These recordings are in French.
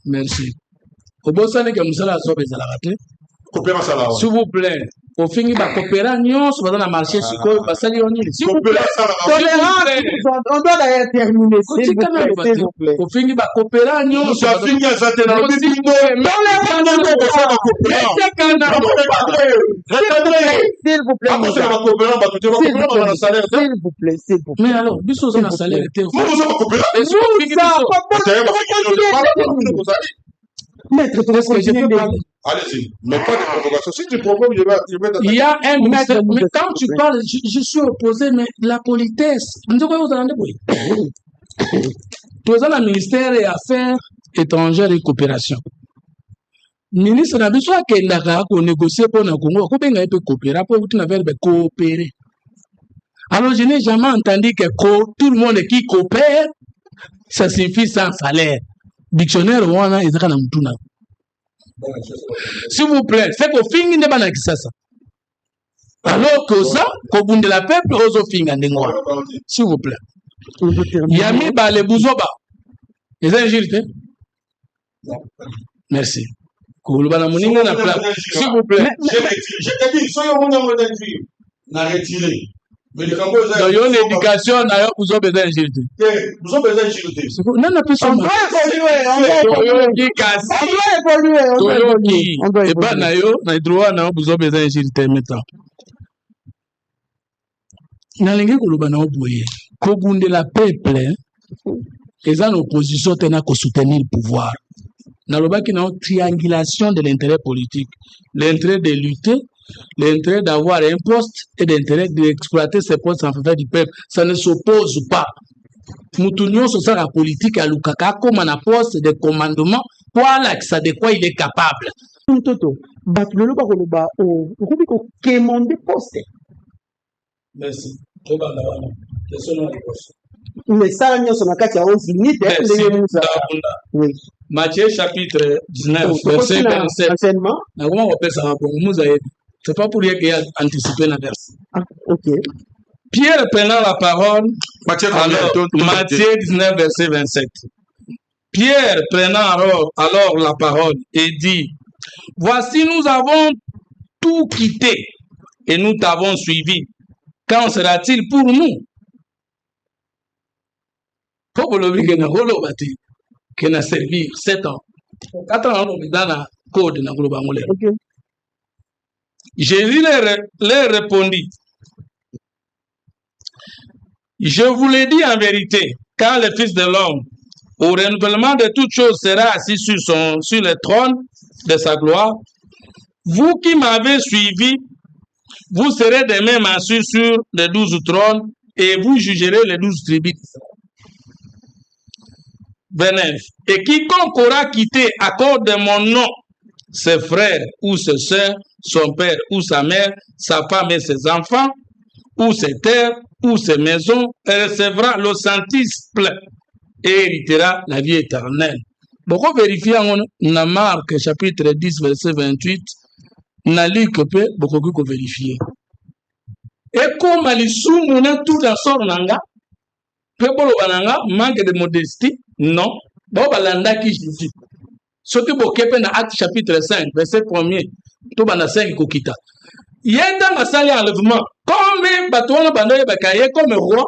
Merci. S'il vous plaît, au fini va coopérer sur le marché s'il vous plaît. On doit d'ailleurs terminer. Au fini va coopérer s'il vous plaît. Mais alors, bisous on a salaire. Maître, tu vas continuer. Allez-y, mais pas de provocation. Si tu provoques, je vais il y a un ministère. Mais quand tu parles, je suis opposé, mais la politesse. Tout ça, le ministère des Affaires étrangères et coopération. Ministre n'a besoin qu'il négocier pour le Congo. Comment il peut coopérer? Pour coopérer. Alors, je n'ai jamais entendu que tout le monde qui coopère, ça signifie sans salaire. Dictionnaire, wana ezaka na mutuna. S'il vous plaît, c'est qu'on finit de bana kisasa. Alors que ça, qu'on bunde la peuple, ozo finga ndengwa. S'il vous plaît. Yami ba le buzoba. Les injiltes. Merci. S'il vous plaît. Je te dis, soyez au monde d'injil. N'a retiré. Mais le Congo, il y a une éducation, vous avez besoin d'injilter. Vous avez besoin d'injilter. Non, non, on doit évoluer. Et pas nayo, na droit na vous avez besoin d'injilter maintenant. Na lingi kuluba na oboye. Ko bunde la peuple, ils ont l'opposition tena ko soutenir le pouvoir. Na loba ki na triangulation de l'intérêt politique, l'intérêt de lutter, l'intérêt d'avoir un poste et l'intérêt d'exploiter ces postes en faveur du peuple. Ça ne s'oppose pas. Moutounion sur la politique à Lukaka comme un poste de commandement pour l'accès de quoi il est capable. Merci. Mais ça, nous sommes à 11 minutes. Oui. Matthieu chapitre 19, verset 27. C'est pas pour rien qu'il a anticipé la verse. Ok. Pierre prenant la parole, Matthieu 19, verset 27. Pierre prenant alors la parole et dit, voici nous avons tout quitté et nous t'avons suivi. Quand sera-t-il pour nous? Pour le qui a servi 7 ans. 4 ans dans la code de la Global. Jésus leur répondit, je vous l'ai dit en vérité, quand le Fils de l'homme, au renouvellement de toutes choses, sera assis sur le trône de sa gloire, vous qui m'avez suivi, vous serez de même assis sur les 12 trônes et vous jugerez les 12 tribus. 29. Et quiconque aura quitté à cause de mon nom ses frères ou ses soeurs, son père ou sa mère, sa femme et ses enfants, ou ses terres, ou ses maisons, recevra le centuple et héritera la vie éternelle. Beaucoup vérifier en Marc chapitre 10 verset 28, n'a lu que peu, beaucoup que vérifier. Et comme Alisou n'a tout dans son nanga, Pebolo bananga manque de modestie, non. Bobalanda qui Jésus. Ce que Bokepe dans Acte chapitre 5, verset 1er, tout bana 5 kokita. Yenda masali enlèvement. Comme Batouana Bandoye Bakaye, comme roi,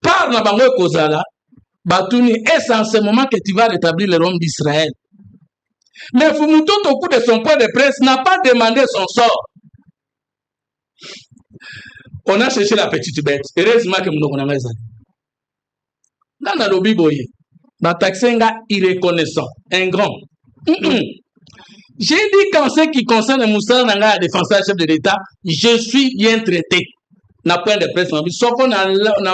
par la Bangoye Kozala, Batouni est en ce moment que tu vas rétablir le royaume d'Israël. Mais Fumuto, au coup de son point de presse, n'a pas demandé son sort. On a cherché la petite bête. Heureusement que nous avons raison. Dans le lobby, dans Taxenga irreconnaissant, un grand. J'ai dit qu'en ce qui concerne Moussa Nanga, défenseur chef de l'État, je suis bien traité. N'a point de presse. Sauf qu'on a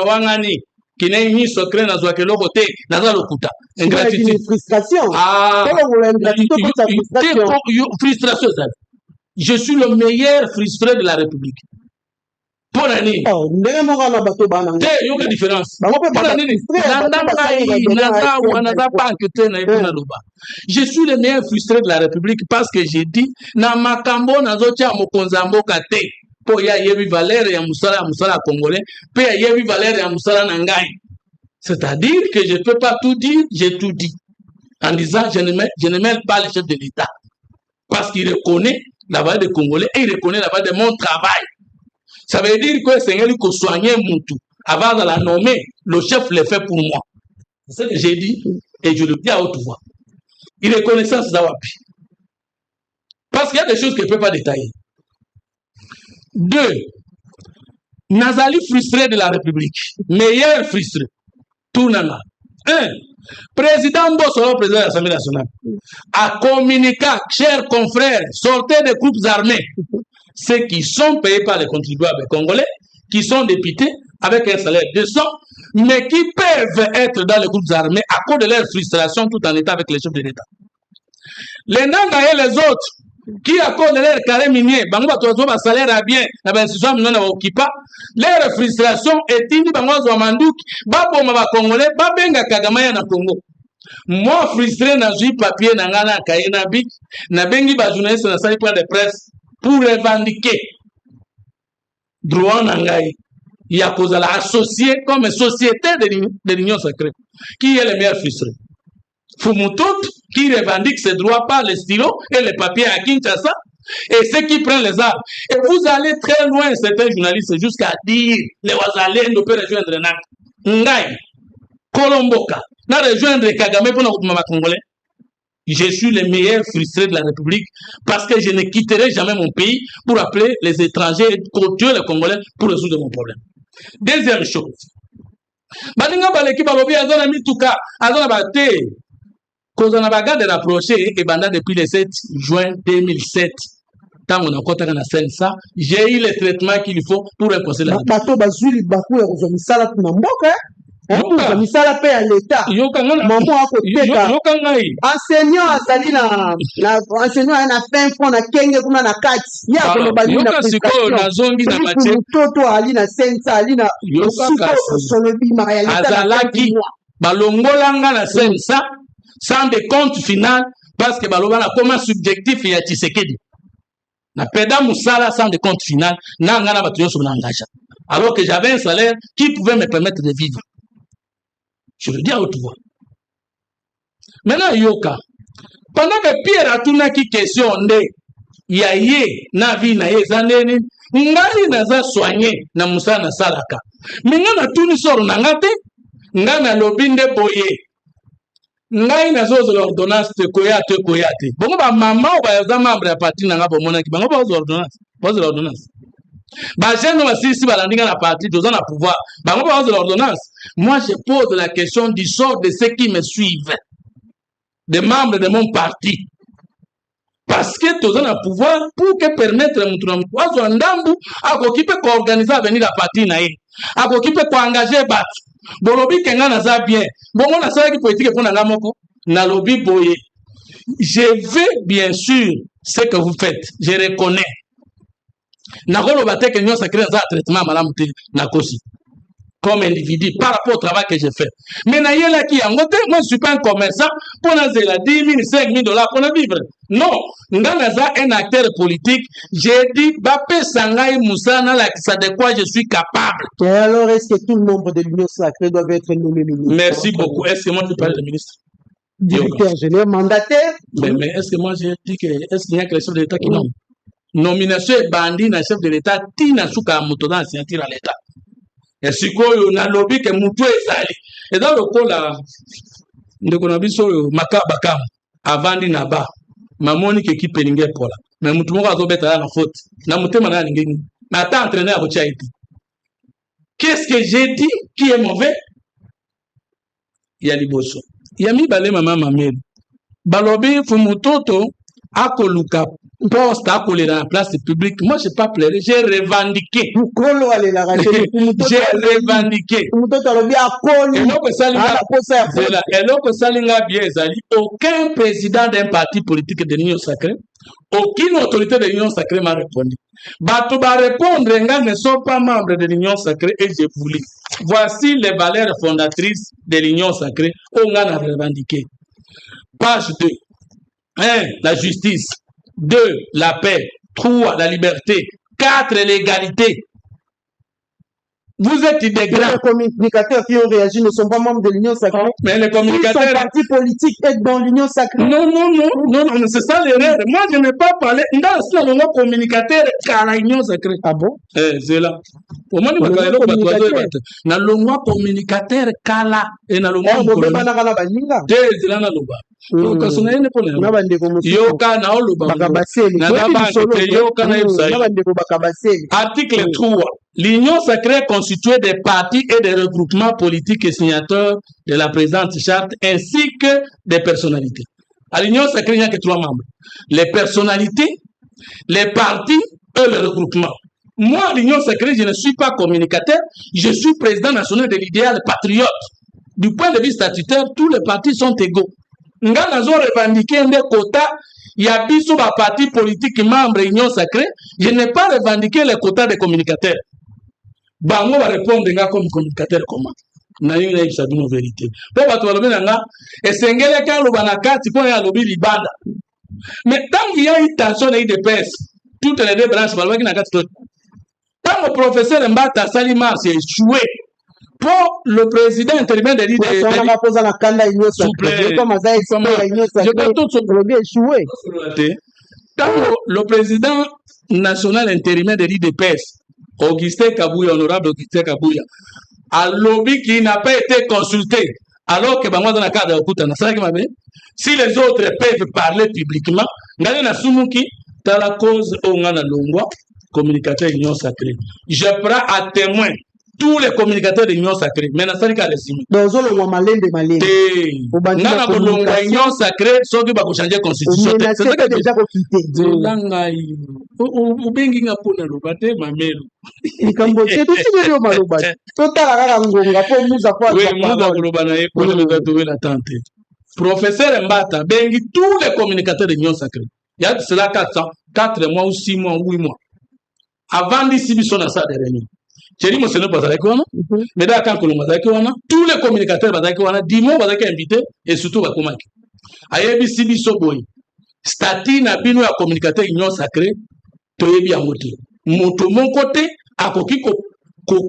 wangani qui n'est ni secret dans le côté, dans le côté. Ingratitude. Une frustration. Ah, frustration. Je suis le meilleur frustré de la République. Pour l'année. Oh, il y a une différence. Je suis le meilleur frustré de la République parce que j'ai dit, na makambo na zotia mokonzambo kate. Po ya yebi valeur ya musala congolais, pe ya yebi valeur ya musala nangai. C'est-à-dire que je ne peux pas tout dire, j'ai tout dit. En disant, je ne mêle pas les chefs de l'État. Parce qu'il reconnaît la valeur des Congolais et il reconnaît la valeur de mon travail. Ça veut dire que le Seigneur il faut soigner Moutou. Avant de la nommer, le chef le fait pour moi. C'est ce que j'ai dit et je le dis à haute voix. Il reconnaît ça, Zawapi. Parce qu'il y a des choses qu'il ne peut pas détailler. 2. Nazali frustré de la République. Meilleur frustré. Tout nana. 1. Président Bossoro, président de l'Assemblée nationale, a communiqué, chers confrères, sortez des groupes armés, ceux qui sont payés par les contribuables congolais, qui sont députés avec un salaire décent, mais qui peuvent être dans les groupes armés à cause de leur frustration tout en étant avec les chefs de l'État. Les Nanga et les autres, qui à cause de leur carré minier, leur salaire à bien, leur frustration est indi bango mandouk, babo ma congolais, babenga kagamaya na Congo. Moi frustré na jui papier na ngana kaina bik, na bengi ba journaliste na sali point de presse pour revendiquer droit na ngai. Il y a cause à l'associer comme société de l'Union sacrée. Qui est le meilleur frustré? Fumutout qui revendique ses droits par les stylos et les papiers à Kinshasa et ceux qui prennent les armes. Et vous allez très loin, certains journalistes, jusqu'à dire les Ouazalais ne peuvent rejoindre Ngai, Kolomboka, n'a rejoindre Kagame pour nos Congolais. Je suis le meilleur frustré de la République parce que je ne quitterai jamais mon pays pour appeler les étrangers et continuer les Congolais pour résoudre mon problème. Deuxième chose. Balinga baleki balobi azona mituka azona bate kozana bagade rapproché et banda depuis le 7 juin 2007 tant on a compté dans ça j'ai eu le traitement qu'il faut pour un conseil là bato bazuli baku ya kozamisala kuna mboka kozamisala pe ya leta maman akoteka enseignant azali na enseignant na fin fond na kenge kuna na kati ya koloba na siko na zongi na mache toto ali na sensa ali na solo bima ya leta azalaki balongolanga na sensa sans de compte final parce que baloba na comment subjectif ya Tshisekedi na peda musala sans de compte final na ngana batu yoso na engagement alors que j'avais un salaire qui pouvait me permettre de vivre. Je le dis à haute voix. Maintenant yoka pendant que Pierre a tourné qui question nde ya ye na vie na ye zaneni ngali naza soigné na musala na salaka minga na tuni soro na ngate ngana lobinde boye ngai nazo l'ordonnance te koyate bongo ba mama o ba za membre ya parti na ngabo monaki bango ba l'ordonnance ba jeune ba sisi ba landinga na parti doza na pouvoir bango ba l'ordonnance. Moi je pose la question du sort de ceux qui me suivent, des membres de mon parti, parce que doza na pouvoir pour que permettre mutu na mkwazo ndambu akokipe ko organiser venir la parti na ye akokipe ko engager batu bolobi kenga na za bien bongo na sala ki politique pour na moko na lobi boye. Je veux bien sûr ce que vous faites, je reconnais na kolo bateke nyo sacré za traitement malamu te na kosi comme individu par rapport au travail que j'ai fait. Mais na yela ki yango te, moi je suis pas un commerçant pour na zela 10 000 5 000 dollars pour na vivre. Non, ngana za un acteur politique, j'ai dit Bapé Sangai Moussa na la ça de quoi je suis capable. Et alors est-ce que tout le membre de l'Union sacrée doit être nommé ministre? Merci beaucoup. Est-ce que moi je parle de ministre? Directeur général mandataire? Mais est-ce que moi j'ai dit que est-ce qu'il y a que les chefs de l'État qui nomme? Nomination et bandit na chef de l'État, tina souka motodan signature à l'État. Et si quoi on a lobby que mutu ezali. Et dans le cas là, ndeko na biso makabakam avandi na ba. Mamoni ke ki pelinge pola. Mais mutu moko azobeta na faute. Na mutema na ngeni. Na ta entraîneur ko chaiti. Qu'est-ce que j'ai dit qui est mauvais? Ya liboso. Ya mi bale mama mameli. Balobi fumutoto akoluka poste à coller dans la place publique. Moi, je n'ai pas pleuré, j'ai revendiqué. J'ai revendiqué. Aucun président d'un parti politique de l'Union sacrée, aucune autorité de l'Union sacrée m'a répondu. Batou va répondre, ne sont pas membres de l'Union sacrée et je voulais. Voici les valeurs fondatrices de l'Union sacrée. On a revendiqué. Page 2. 1. La justice. 2. La paix. 3. La liberté. 4 l'égalité. Vous êtes des grands. Les communicateurs qui ont réagi ne sont pas membres de l'Union sacrée. Mais les communicateurs. Ils sont partis politiques et dans l'Union sacrée. Non, c'est ça l'erreur. Moi, je n'ai pas parlé. Dans le communicateur, car l'Union sacrée. Ah bon? C'est là. Pour moi, dans le communicateur, kala et dans le Article 3. L'Union sacrée constituée des partis et des regroupements politiques et signataires de la présente charte ainsi que des personnalités. À l'Union sacrée, il n'y a que 3 membres. Les personnalités, les partis et les regroupements. Moi, à l'Union sacrée, je ne suis pas communicateur, je suis président national de l'idéal patriote. Du point de vue statutaire, tous les partis sont égaux. Nous avons revendiqué un quota. Il y a des partis politiques membres de l'Union sacrée. Je n'ai pas revendiqué les quotas des communicateurs. Bango va répondre comme communicateur comment na yinga isa d'une vérité pour ba to lobi nanga esengele ka loba na kati pour ya lobi libanda mais tant qu'il y a une tension de l'IDPS toutes les 2 branches balwa na kati tant le professeur Mbata Salima s'est échoué pour le président intérimaire de l'IDPS on va poser la kanda Union sacrée comme ça je pas tout échoué tant le président national intérimaire de l'IDPS Augustin Kabouya, honorable Augustin Kabouya, à lobby qui n'a pas été consulté, alors que dans la carte de si les autres peuvent parler publiquement, dans la cause où on a longwa, communicateur de l'Union sacrée. Je prends à témoin tous les communicateurs de l'Union sacrée. Mais dans ce cas, les signes. Dans le malin de malin. L'Union sacrée, sauf que va changer la constitution. C'est ça que déjà quitté. Ou bien qu'il y a pour le bâtiment, ma mère. C'est tout ce que je veux dire. Professeur Mbata, bengi tous les communicateurs de l'Union sacrée. Il y a cela 4 mois ou 6 mois ou 8 mois. Avant d'ici, ils sont dans sa dernière. J'ai dit, monsieur, mais d'accord, tous les communicateurs, 10 mois, invités et surtout, Ayebi Bisoboy, statut n'a pas de communicateur union sacrée, tu es bien monté. Mon côté, à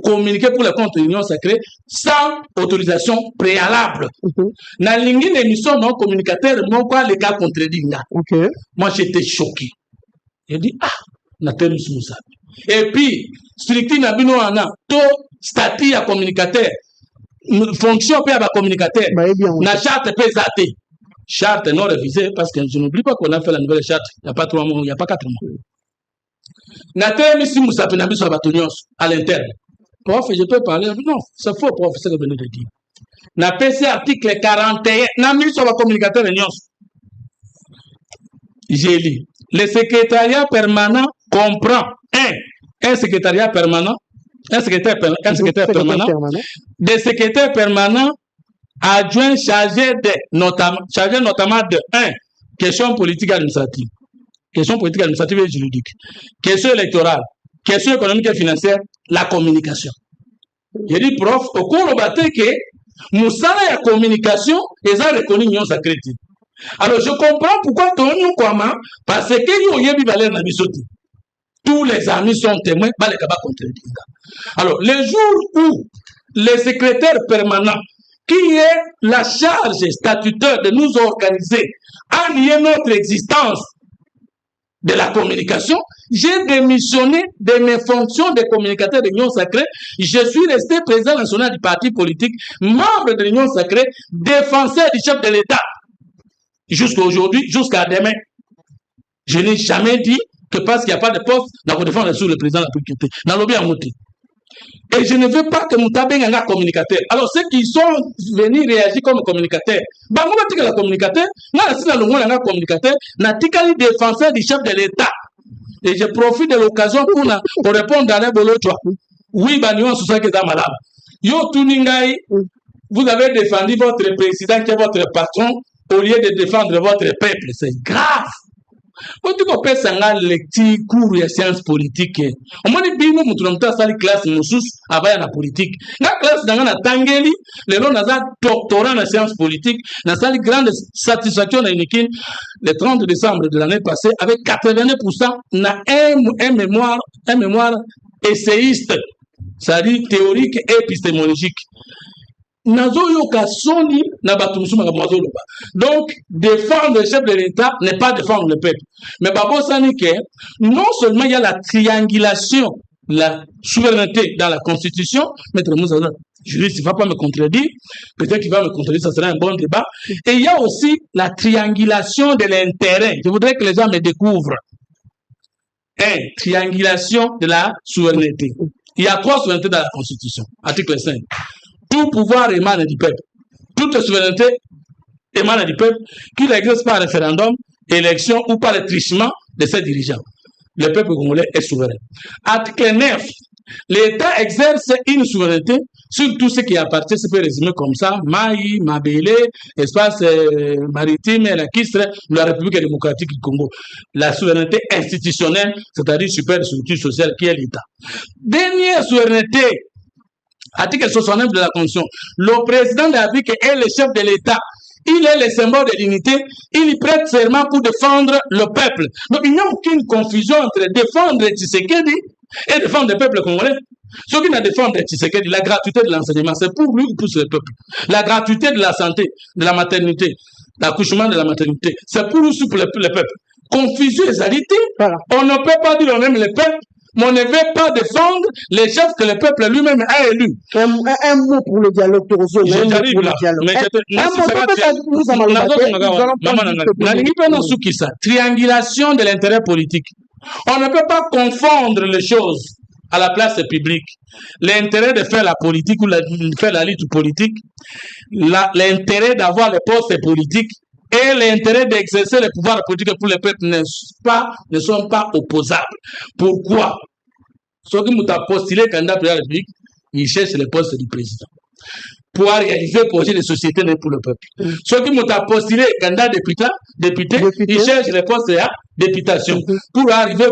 communiquer pour le compte de l'union sacrée sans autorisation préalable. Dans l'émission, non communicateur, non quoi, les cas contredits. Moi, j'étais choqué. J'ai dit, n'a pas de ça. Et puis, strictement, nabino ana to statut à communicateur, fonction à communicateur, na charte pesate. Charte non révisée, parce que je n'oublie pas qu'on a fait la nouvelle charte, il n'y a pas 3 mois, il n'y a pas 4 mois. Na terme si Moussa Penabi sur à l'interne. Prof, je peux parler, non, c'est faux, prof, c'est ce que vous venez de dire. Na PC article 41, na mis sur la communicateur de Nyons. J'ai lu. Le secrétariat permanent comprend un secrétariat permanent, un secrétaire permanent, des secrétaires permanents adjoints chargés notamment de 1. Question politique administrative et juridique, question électorale, question économique et financière, la communication. J'ai dit, prof, au cours de bataille que Moussala la communication, ils ont reconnu l'union sacrée. Alors, je comprends pourquoi Tony Kwama, parce que il y a eu valeur dans bisoti. Tous les amis sont témoins, alors, les jours où les secrétaires permanents, qui est la charge statutaire de nous organiser, a lié notre existence de la communication, j'ai démissionné de mes fonctions de communicateur de l'Union sacrée. Je suis resté président national du parti politique, membre de l'Union sacrée, défenseur du chef de l'État. Jusqu'à aujourd'hui, jusqu'à demain. Je n'ai jamais dit que parce qu'il n'y a pas de poste, nous défendre sur le président de la République. Dans le bien monté. Et je ne veux pas que Moutabe soit un communicateur. Alors, ceux qui sont venus réagir comme communicateurs, bah, moi, je suis un communicateur, je suis un communicateur, je suis un défenseur du chef de l'État. Et je profite de l'occasion pour répondre à l'Ebolotua. Oui, bah, nous sommes que c'est malade. Yo, Tuningai, vous avez défendu votre président qui est votre patron au lieu de défendre votre peuple. C'est grave. Quand tu peux faire les petits cours de sciences politiques, on m'a dit bino mutunomta sali classe musus abaya na politique. La classe dans la tangeli, les gens ont doctorat en sciences politiques, na sali grande satisfaction na unikin le 30 décembre de l'année passée avec 89% na un mémoire essayiste, c'est-à-dire théorique et épistémologique. Donc, défendre le chef de l'État n'est pas défendre le peuple. Mais Babo Sanike, non seulement il y a la triangulation, la souveraineté dans la Constitution, Maître Moussa, juriste, il ne va pas me contredire, peut-être qu'il va me contredire, ça sera un bon débat. Et il y a aussi la triangulation de l'intérêt. Je voudrais que les gens me découvrent. Triangulation de la souveraineté. Il y a 3 souverainetés dans la Constitution. Article 5. Tout pouvoir émane du peuple. Toute souveraineté émane du peuple, qu'il exerce par référendum, élection ou par le trichement de ses dirigeants. Le peuple congolais est souverain. Article 9. L'État exerce une souveraineté sur tout ce qui appartient, se peut résumer comme ça, Maï, Mabélé, espace maritime, la Kistre, la République démocratique du Congo. La souveraineté institutionnelle, c'est-à-dire super structure sociale qui est l'État. Dernière souveraineté, article 69 de la Constitution, le président de la République est le chef de l'État. Il est le symbole de l'unité. Il prête serment pour défendre le peuple. Donc, il n'y a aucune confusion entre défendre Tshisekedi et défendre le peuple congolais. Ce qui n'a défendre Tshisekedi, la gratuité de l'enseignement, c'est pour lui ou pour le peuple. La gratuité de la santé, de la maternité, l'accouchement de la maternité, c'est pour nous ou pour le peuple. Confusion et égalité. Voilà. On ne peut pas dire on aime le peuple, mais on ne veut pas défendre les chefs que le peuple lui-même a élus. Un mot pour le dialogue, j'arrive là. Triangulation de l'intérêt politique. On ne peut pas confondre les choses à la place publique. L'intérêt de faire la politique ou de faire la lutte politique, l'intérêt d'avoir les postes politiques et l'intérêt d'exercer le pouvoir politique pour le peuple ne sont pas opposables. Pourquoi? Ceux qui m'ont postulé candidat pour la République, ils cherchent le poste du président. Pour réaliser le projet de société pour le peuple. Ceux qui m'ont postulé candidat député, ils cherchent le poste de députation. Pour arriver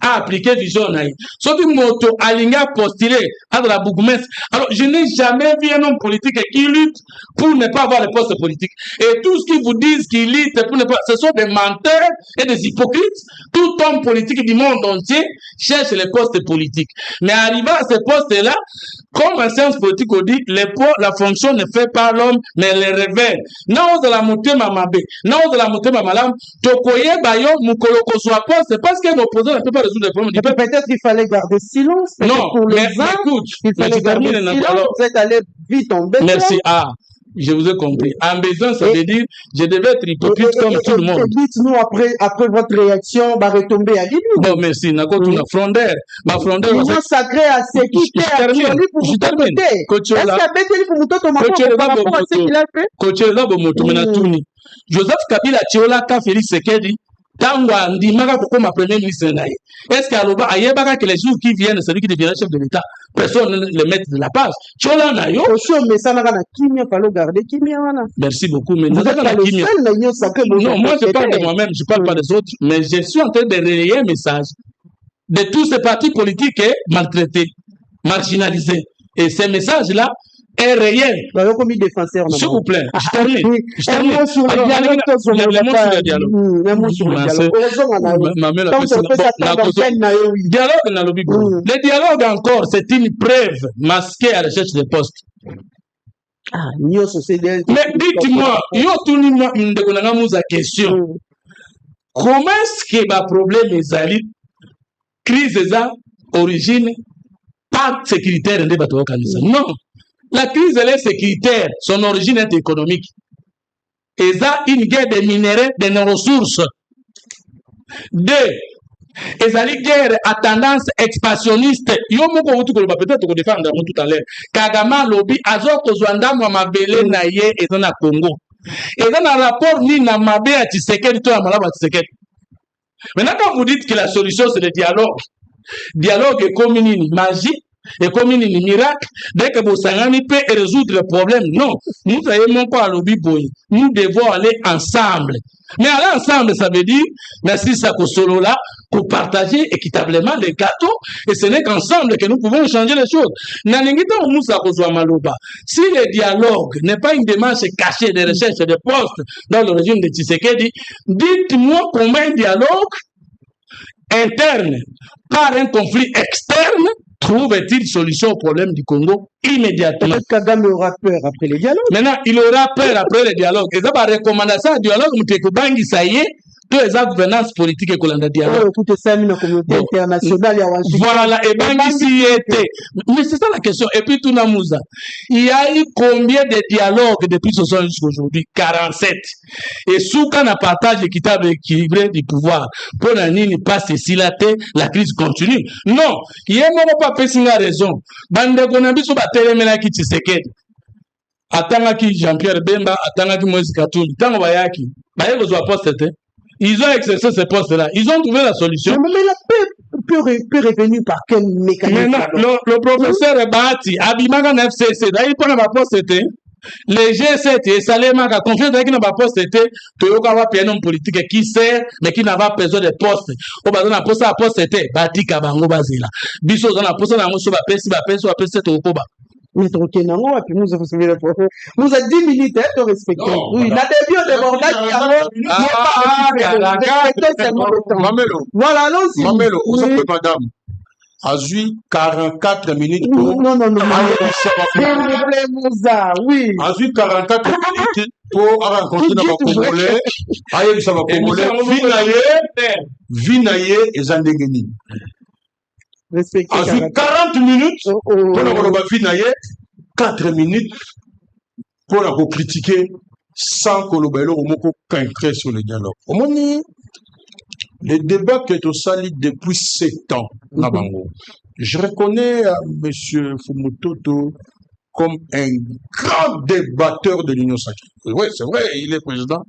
à appliquer vision naïve. Ceux qui m'ont postulé à la bourgmestre. Alors, je n'ai jamais vu un homme politique qui lutte pour ne pas avoir le poste politique. Et tout ce qu'ils vous disent qu'ils luttent pour ne pas, ce sont des menteurs et des hypocrites. Tout homme politique du monde entier cherche les postes politiques. Mais arrivé à ce poste-là, comme en science politique on dit, la fonction ne fait pas l'homme, mais elle le révèle. Non, de la montée mamabe, non, de la montée mamalam, tokoye bayo, mukoloko soit poste, c'est parce qu'un opposant ne peut pas résoudre les problèmes. Peut-être qu'il fallait garder silence. Non, pour les uns, écoute, il fallait garder silence, vous êtes allé vite en besoin. Merci. Je vous ai compris. En besoin, ça veut dire, je devais être hypocrite comme tout le monde. Dites-nous après votre réaction, va retomber à l'île. Bon, merci. Ma frondeur. L'union sacrée à ce qui est actuellement pour vous côté. Est-ce qu'il y a Bételi pour vous totalement par rapport à ce qu'il a fait? Coachella Bomoto Menatouni. Joseph Kabila Tiola Ka Félix Sekedi. Tangwa Ndimaka pour ma premier ministre naïe. Est-ce qu'Aloba Ayebaka que les jours qui viennent, celui qui deviendra chef de l'État, personne ne le met de la page. Chola Nayo. Mais ça n'a pas Kimia, fallait garder Kimia. Merci beaucoup. Mais vous êtes le seul sacré. Non, moi je parle de moi-même, je parle pas des autres, mais je suis en train de relayer un message de tous ces partis politiques maltraités, marginalisés. Et ces messages-là est réel. S'il vous plaît, je termine. Un mot sur le dialogue. Un mot sur le dialogue. Le dialogue encore, c'est une preuve masquée à la recherche des postes. Mais dites-moi, la question. Comment est-ce que le problème est allé? Crise est origine pas sécuritaire de bateau canisa. Non. La crise elle est sécuritaire, son origine est économique. Et ça, une guerre des minéraux, des ressources. Deux, et ça, une guerre à tendance expansionniste. Yo moko wutu ko peut-être ko défendre tout à l'heure. Kagama lobby azoko zwanda mwa mabele na ye et na Congo. Et dans un rapport ni na mabe à Tshisekedi to amalaba Tshisekedi. Maintenant quand vous dites que la solution c'est le dialogue. Dialogue est comme une magie. Et comme une miracle, dès que Bossangani peut résoudre le problème, non. Nous n'avons pas à lobby boy. Nous devons aller ensemble. Mais aller ensemble, ça veut dire, merci Sako Solo là, pour partager équitablement les gâteaux. Et ce n'est qu'ensemble que nous pouvons changer les choses. Si le dialogue n'est pas une démarche cachée de recherche de postes dans le régime de Tshisekedi, dites-moi combien de dialogue interne par un conflit externe trouve-t-il solution au problème du Congo immédiatement? Peut-être Kagame aura peur après les dialogues. Maintenant, il aura peur après les dialogues. Et ça va recommandation du dialogue, mais que Bangi, ça y est, que les gouvernance politique et qu'on a dialogue. Écoutez, ça, la communauté internationale, voilà, et Bangi s'y était. Mais c'est ça la question. Et puis, tout Namouza, il y a eu combien de dialogues depuis ce soir jusqu'à aujourd'hui? 47. Et Souka n'a partage équitable et équilibré du pouvoir. Pour la nini passe ici la crise continue. Non, il y a même pas fait la raison. Bande Gonabi sur la télé, mais là qui Tshisekedi. Attends qui Jean-Pierre Bemba, attends qui Moïse Katouli. Tant Bayaki. Bayaki vous a posté. Ils ont exercé ces postes-là. Ils ont trouvé la solution. Mais la paix peut revenir par quel mécanisme? Maintenant, le professeur Bati, Abimanga FCC, d'ailleurs, pour la poste, les G7 et Salema a confié dans la poste, que y a un homme politique qui sert, mais qui n'a pas besoin de postes. Au bas de la poste, Bati Kabango Bazila. Biso, dans la poste, on a un mais donc, nous avons 10 minutes de respecter. Oui, la début de Mamelo. Voilà, allons-y. Mamelo, vous êtes madame. Azui 44 minutes pour. Non. Oui. Azui 44 minutes pour rencontrer nos Congolais. Aïe, ça va Congolais. Vinaye et Zandegeni. Azui 40 minutes pour la Vinaye. 4 minutes pour la critiquer sans que le belo moko concret sur le dialogue. Le débat qui est au sali depuis 7 ans, je reconnais M. Fumutoto comme un grand débatteur de l'Union sacrée. Oui, c'est vrai, il est président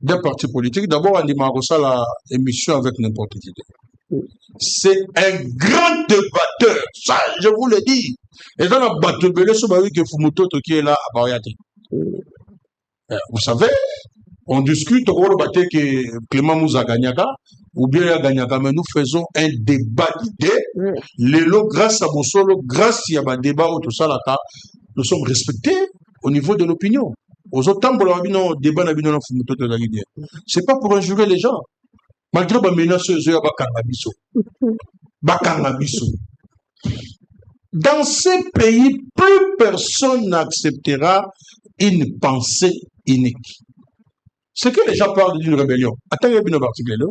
d'un parti politique. D'abord, on dit la émission avec n'importe qui. C'est un grand débatteur, ça, je vous le dis. Et dans la bateau belé, que Fumutoto qui est là à Bariate. Vous savez, on discute au bâté que Clément Mouza Ganyaka, ou bien Ganyaka, mais nous faisons un débat d'idées. Lélo, grâce à Bossolo, grâce à un débat, tout ça, nous sommes respectés au niveau de l'opinion. Aux autres temps, pour le débat, c'est pas pour injurer les gens. Malgré les menaces, dans ces pays, plus personne n'acceptera une pensée unique. Ce que les gens parlent d'une rébellion. Attendez bien l'article là.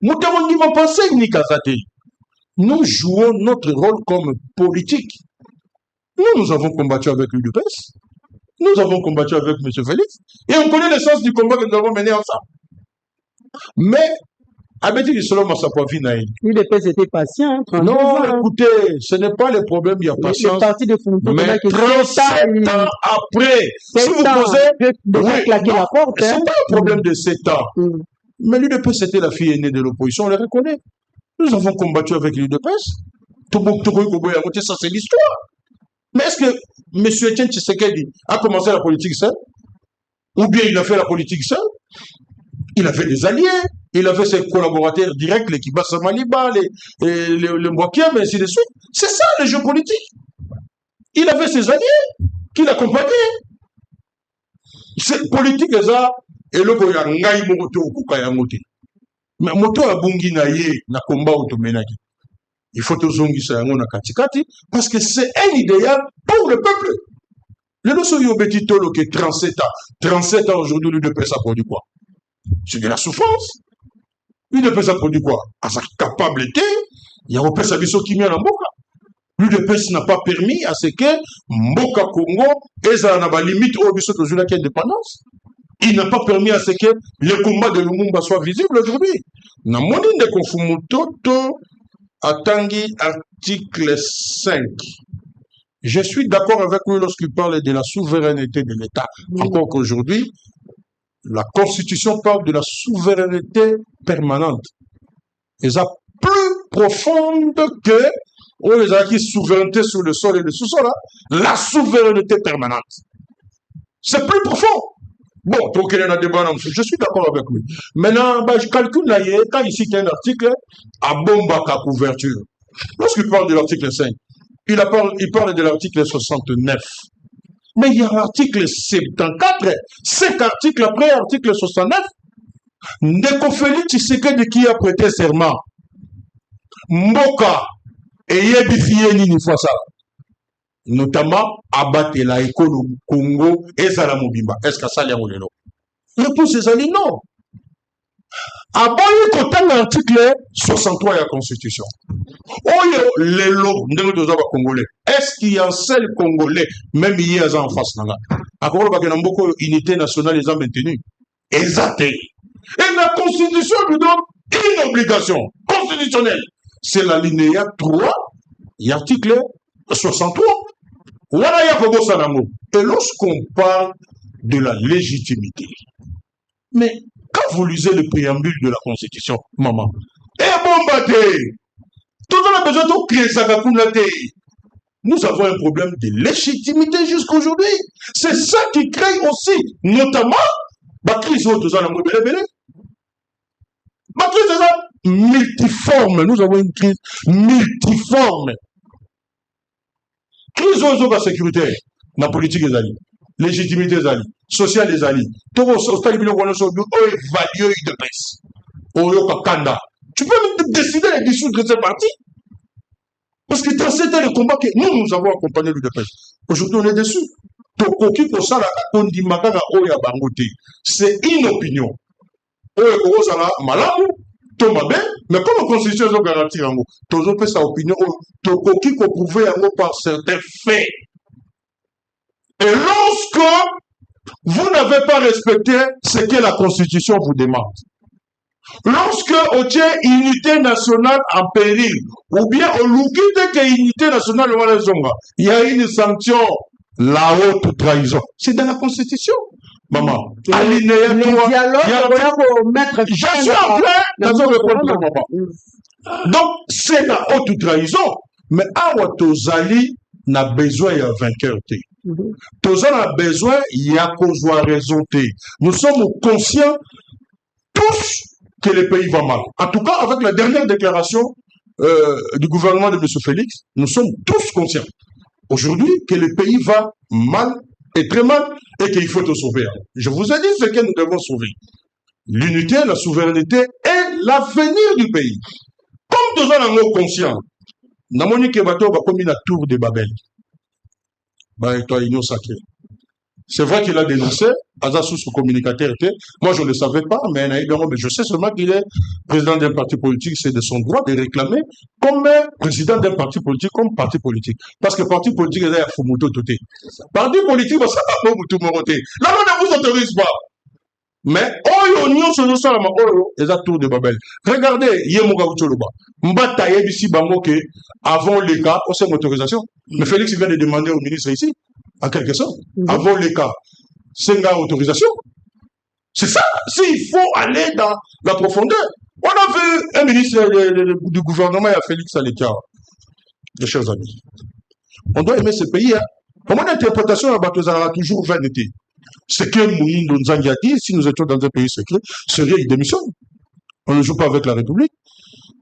Nous avons dit une pensée unique à Zate. Nous jouons notre rôle comme politique. Nous avons combattu avec l'UDPS. Nous avons combattu avec M. Félix. Et on connaît le sens du combat que nous avons mené ensemble. Mais, Abedi Lissolo Massapoavi Naïl. L'UDPS était patient. Non, écoutez, ce n'est pas le problème, il y a patience. Mais 37 ans après, si vous posez, c'est pas un problème de 7 ans. Mais l'UDPS était la fille aînée de l'opposition, on le reconnaît. Nous avons combattu avec l'UDPS. Ça, c'est l'histoire. Mais est-ce que M. Etienne Tshisekedi a commencé la politique seul? Ou bien il a fait la politique seul? Il avait des alliés, il avait ses collaborateurs directs, les Kibasa Maliba, les Mwakia, mais ainsi de suite. C'est ça le jeu politique. Il avait ses alliés qui l'accompagnaient. C'est politique, ça, et le Goya Ngai Moto, Kukayamote. Mais Moto a bungi na ye, na combat automénaki. Il faut tout ça na katikati, parce que c'est un idéal pour le peuple. Le dossier Yobeti Tolo qui est 37 ans. 37 ans aujourd'hui, l'UDPS a produit quoi? C'est de la souffrance. L'UDPS a produit quoi? À sa capacité, il y a un Sabiso qui vient en Mboka. L'UDPS n'a pas permis à ce que Mboka Congo ait la limite au biso de la indépendance. Il n'a pas permis à ce que le combat de Lumumba soit visible aujourd'hui. Dans mon de Konfumutoto, Atangi, article 5. Je suis d'accord avec lui lorsqu'il parle de la souveraineté de l'État. Encore qu'aujourd'hui, la Constitution parle de la souveraineté permanente. Et ça plus profonde que On les a acquis souveraineté sur le sol et le sous-sol, hein? La souveraineté permanente. C'est plus profond. Bon, pour qu'il y ait un débat, je suis d'accord avec lui. Maintenant, je calcule là, quand ici il y a un article, à bomba à couverture. Lorsqu'il parle de l'article 5, il parle de l'article 69. Mais il y a l'article 74, 5 articles après l'article 69. Ndeko Félix Tshisekedi qui a prêté serment. Mboka et Yebifiyeni ni fois ça. Notamment abattre la école au Congo et Salamobimba. Est-ce que ça l'est ou non? Réponse est allée non. Abaye kotan l'article 63 de la Constitution. Oyo lelo ndenge toza ba Congolais. Est-ce qu'il y a un seul Congolais même hier en face nanga? Akolo ba ke mboko unité nationale les a maintenus. Exacté. Et la Constitution nous donne une obligation constitutionnelle. C'est l'alinéa 3 et l'article 63. Et lorsqu'on parle de la légitimité, mais quand vous lisez le préambule de la Constitution, maman, nous avons un problème de légitimité jusqu'aujourd'hui. C'est ça qui crée aussi, notamment, la crise multiforme. Nous avons une crise multiforme. Crise de la sécurité, la politique des alliés, légitimité des alliés, sociale des alliés. Tu peux décider de dissoudre ces partis. Parce que dans le combat que nous avons accompagné l'UDPS. Aujourd'hui, on est déçus. C'est une opinion. Mais comme la Constitution a garanti, tous ont fait sa opinion, tous ont prouvé par certains faits. Et lorsque vous n'avez pas respecté ce que la Constitution vous demande, lorsque on tient unité nationale en péril, ou bien on l'oublie que l'unité nationale, il y a une sanction, la haute trahison. C'est dans la Constitution. Maman, alinéa 3, je suis en plein dans le répondre, maman. Donc, c'est la haute trahison. Mais à Tozali n'a besoin d'un vainqueur. Tozali a besoin, il y a cause de raison. Nous sommes conscients tous que le pays va mal. En tout cas, avec la dernière déclaration du gouvernement de M. Félix, nous sommes tous conscients aujourd'hui que le pays va mal et très mal et qu'il faut te sauver. Je vous ai dit ce que nous devons sauver. L'unité, la souveraineté et l'avenir du pays. Comme nous sommes conscients, nous avons dit que va comme la tour de Babel. C'est vrai qu'il a dénoncé, Azassou, son communicateur était. Moi, je ne le savais pas, mais je sais seulement qu'il est président d'un parti politique. C'est de son droit de réclamer comme président d'un parti politique, comme parti politique. Parce que parti politique, il y a Fumuto Toté. Parti politique, ça va pas tout moroté. Là, on ne vous autorise pas. Mais, Oyo, sur le sol, Oyo, les tour de Babel. Regardez, Yemoga Ucholoba. Mbata Yebisi Bangoke, avant les cas, on sait l'autorisation. Mais Félix vient de demander au ministre ici, en quelque sorte, avant les cas, c'est une autorisation. C'est ça. S'il faut aller dans la profondeur. On a vu un ministre du gouvernement, il y a Félix Alécar. Mes chers amis. On doit aimer ce pays. Hein. Mon interprétation a toujours vanité. Ce que Mounindo Nzangi a dit, si nous étions dans un pays secret, serait une démission. On ne joue pas avec la République.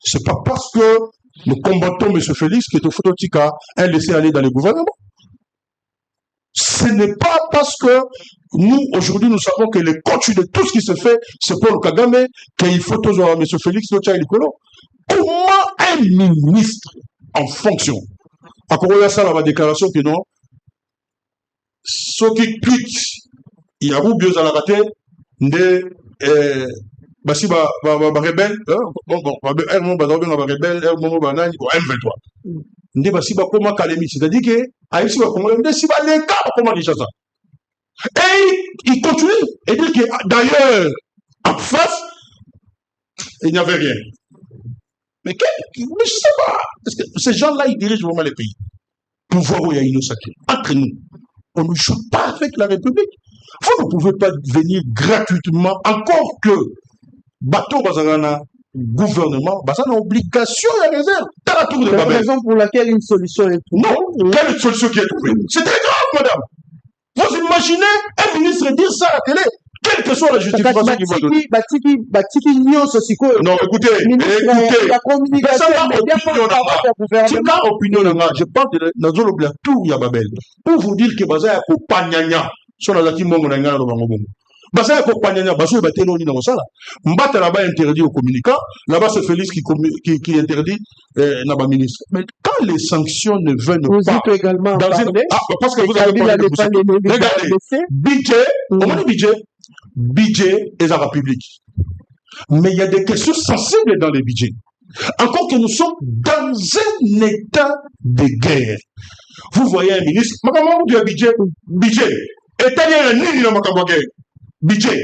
C'est pas parce que nous combattons M. Félix qui est au phototica un laisser aller dans le gouvernement. Ce n'est pas parce que nous, aujourd'hui, nous savons que le coach de tout ce qui se fait, c'est Paul Kagame, qu'il faut toujours M. Félix Nicolo. Comment un ministre en fonction, à quoi ça la déclaration que non, ce qui quitte, il y a Rubio Zalagate, de basi ba rebelle, M23. Nde basi ba koma kalemi, c'est-à-dire que Haïti va comment nde si ba les cas comment déjà ça. Et il continue et dit que d'ailleurs en face il n'y avait rien. Mais je ne sais pas, parce que ces gens-là ils dirigent vraiment les pays. Pouvoir où il y a une sacrée. Entre nous, on ne joue pas avec la République. Vous ne pouvez pas venir gratuitement, encore que bateau bazarana gouvernement, bah ça a une obligation et réserve. Dans la tour de Babel. C'est la raison pour laquelle une solution est trouvée. Non, quelle solution qui est trouvée? C'est très grave, madame. Vous imaginez un ministre dire ça à la télé, quelle que soit la justification qu'il va donner. Non, écoutez, je parle de la zone de la tour de Babel. Pour vous dire que Baza est compagnon, sur la Zaki Mongo Nanga, Baza est compagnon, Baza est battu dans ça. Mbata là-bas interdit aux communicants, là-bas c'est Félix qui interdit Naba ministre. Mais quand les sanctions ne viennent pas, également parce que vous avez parlé de regardez, budget, on dit budget est la République. Mais il y a des questions sensibles dans les budgets. Encore que nous sommes dans un état de guerre. Vous voyez un ministre, comment vous dites budget? Budget. État ni dans ma guerre. Budget.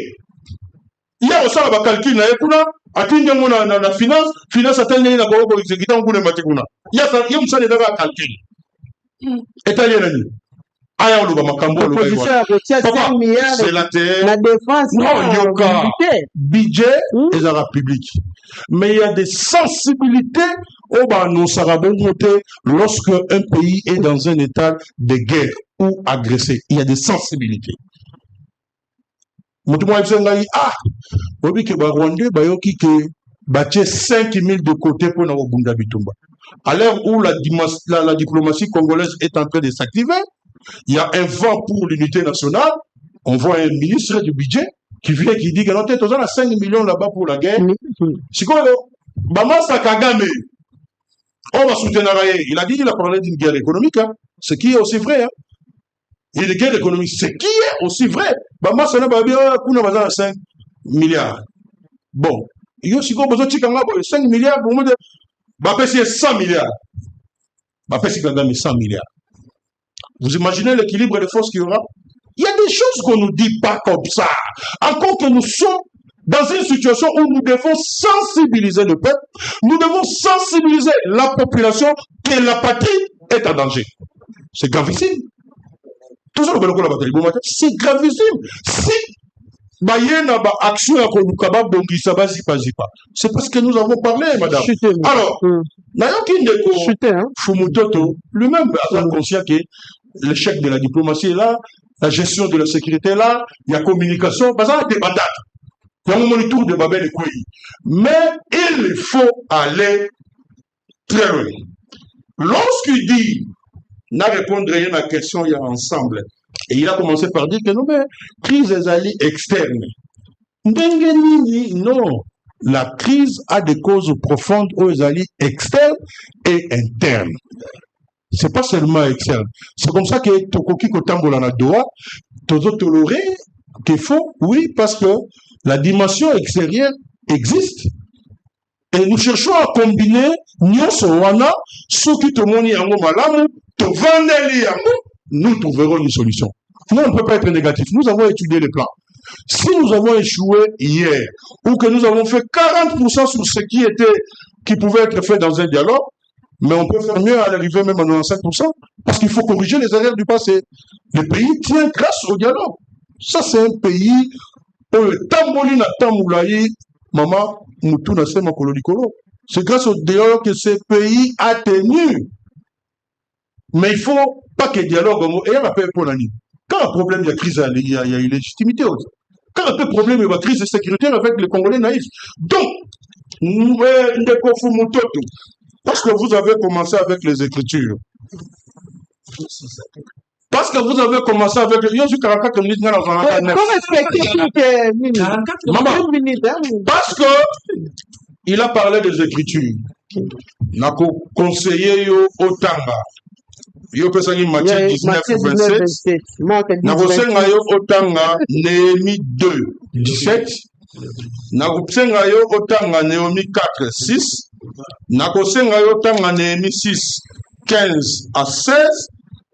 Il y a aussi un calcul, na finance a tellement na gogo exécutant pour le matikuna. Il y a ça des calcul. État ni. Aya oluba makambo oluba c'est la terre, la défense, budget et la République. Mais il y a des sensibilités au banon sarabongoté lorsque un pays est dans un état de guerre ou agressé. Il y a des sensibilités. Moutoumo Ebsengaï, obi ke ba Rwandais bayoki ke bache 5000 de côté pour na Bunda Bitumba. À l'heure où la diplomatie congolaise est en train de s'activer, il y a un vent pour l'unité nationale. On voit un ministre du budget qui vient qui dit que notre tête, on a 5 millions là-bas pour la guerre. C'est quoi, Bama Sakagame, on va soutenir. Il a dit qu'il a parlé d'une guerre économique, hein, ce qui est aussi vrai. Hein. Et une guerre économique, ce qui est aussi vrai. Bama Sakagame, on a 5 milliards. Bon, il y a aussi besoin de 5 milliards pour moi. Bapé, c'est 100 milliards. Bapé, c'est 100 milliards. Vous imaginez l'équilibre des forces qu'il y aura? Il y a des choses qu'on ne nous dit pas comme ça. Encore que nous sommes dans une situation où nous devons sensibiliser le peuple, nous devons sensibiliser la population que la patrie est en danger. C'est gravissime. Tout ça, c'est gravissime. Si c'est parce que nous avons parlé, madame. Alors, Fumutoto, lui-même est conscient que l'échec de la diplomatie est là, la gestion de la sécurité est là, il y a communication, parce qu'il y a des batailles. Il y a un moment tour de Babel et Kouyi. Mais il faut aller très loin. Lorsqu'il dit, n'a répondu rien à la question, il y a ensemble. Et il a commencé par dire que non, mais crise des alliés externes. Non. La crise a des causes profondes aux alliés externes et internes. C'est pas seulement externe. C'est comme ça que Tokoki Kotambola na Doha, Tozo toléré, qu'il faut, oui, parce que la dimension extérieure existe. Et nous cherchons à combiner Nyoso Wana, ceux qui te monient yango malamu, te vendeli yango, nous trouverons une solution. Nous, on ne peut pas être négatif. Nous avons étudié les plans. Si nous avons échoué hier, ou que nous avons fait 40% sur ce qui pouvait être fait dans un dialogue, mais on peut faire mieux à l'arrivée même à 95%, parce qu'il faut corriger les erreurs du passé. Le pays tient grâce au dialogue. Ça, c'est un pays où le tamboli na tamboulaï, maman, moutouna sema kololikolo. C'est grâce au dialogue que ce pays a tenu. Mais il ne faut pas que le dialogue, et il y a un peu pour l'année. Quand un problème, il y a crise, il y a illégitimité. Quand un peu problème, il y a crise sécuritaire avec les Congolais naïfs. Donc, parce que vous avez commencé avec les écritures. Parce que vous avez commencé avec les... Yo, je suis 44 minutes dans la parce que il a parlé des écritures. Nako conseiller yo Otanga. Yo pesani Matthieu 19-27. Nako senga yo Otanga Néhémie 2-17. Nako senga yo Otanga Néhémie 4-6. Nako senga yo Otanga Néhémie 6-15-16.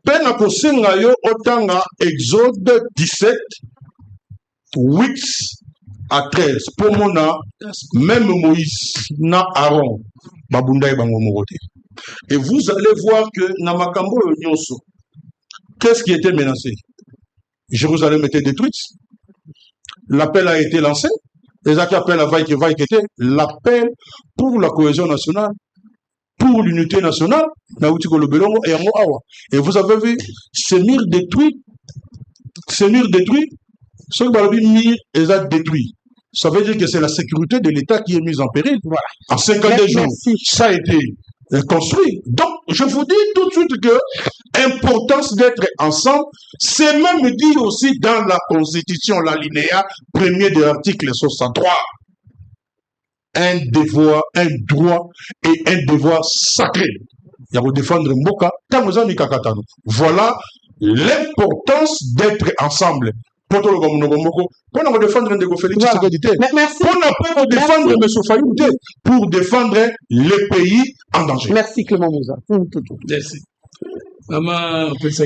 Pe nako senga yo Otanga Exode 17 8-13. Pour mona, même Moïse, na Aaron, babunda et bangomorote. Et vous allez voir que Namakambo Nyonso, qu'est-ce qui était menacé? Jérusalem était détruite. L'appel a été lancé. Les actes appellent à Vaïkété, l'appel pour la cohésion nationale, pour l'unité nationale, et vous avez vu, ces murs détruits, ce que Balobi mur les a détruits. Ça veut dire que c'est la sécurité de l'État qui est mise en péril. Voilà. En 52 jours, ça a été construit. Donc, je vous dis tout de suite que l'importance d'être ensemble, c'est même dit aussi dans la Constitution, l'alinéa 1er de l'article 63. Un devoir, un droit et un devoir sacré. Il y a pour défendre Mboka, voilà l'importance d'être ensemble. Pour défendre Félix Tshisekedi, pour défendre M. Fayoum, pour défendre le pays en danger. Merci Clément Mouza. Merci. Maman, nous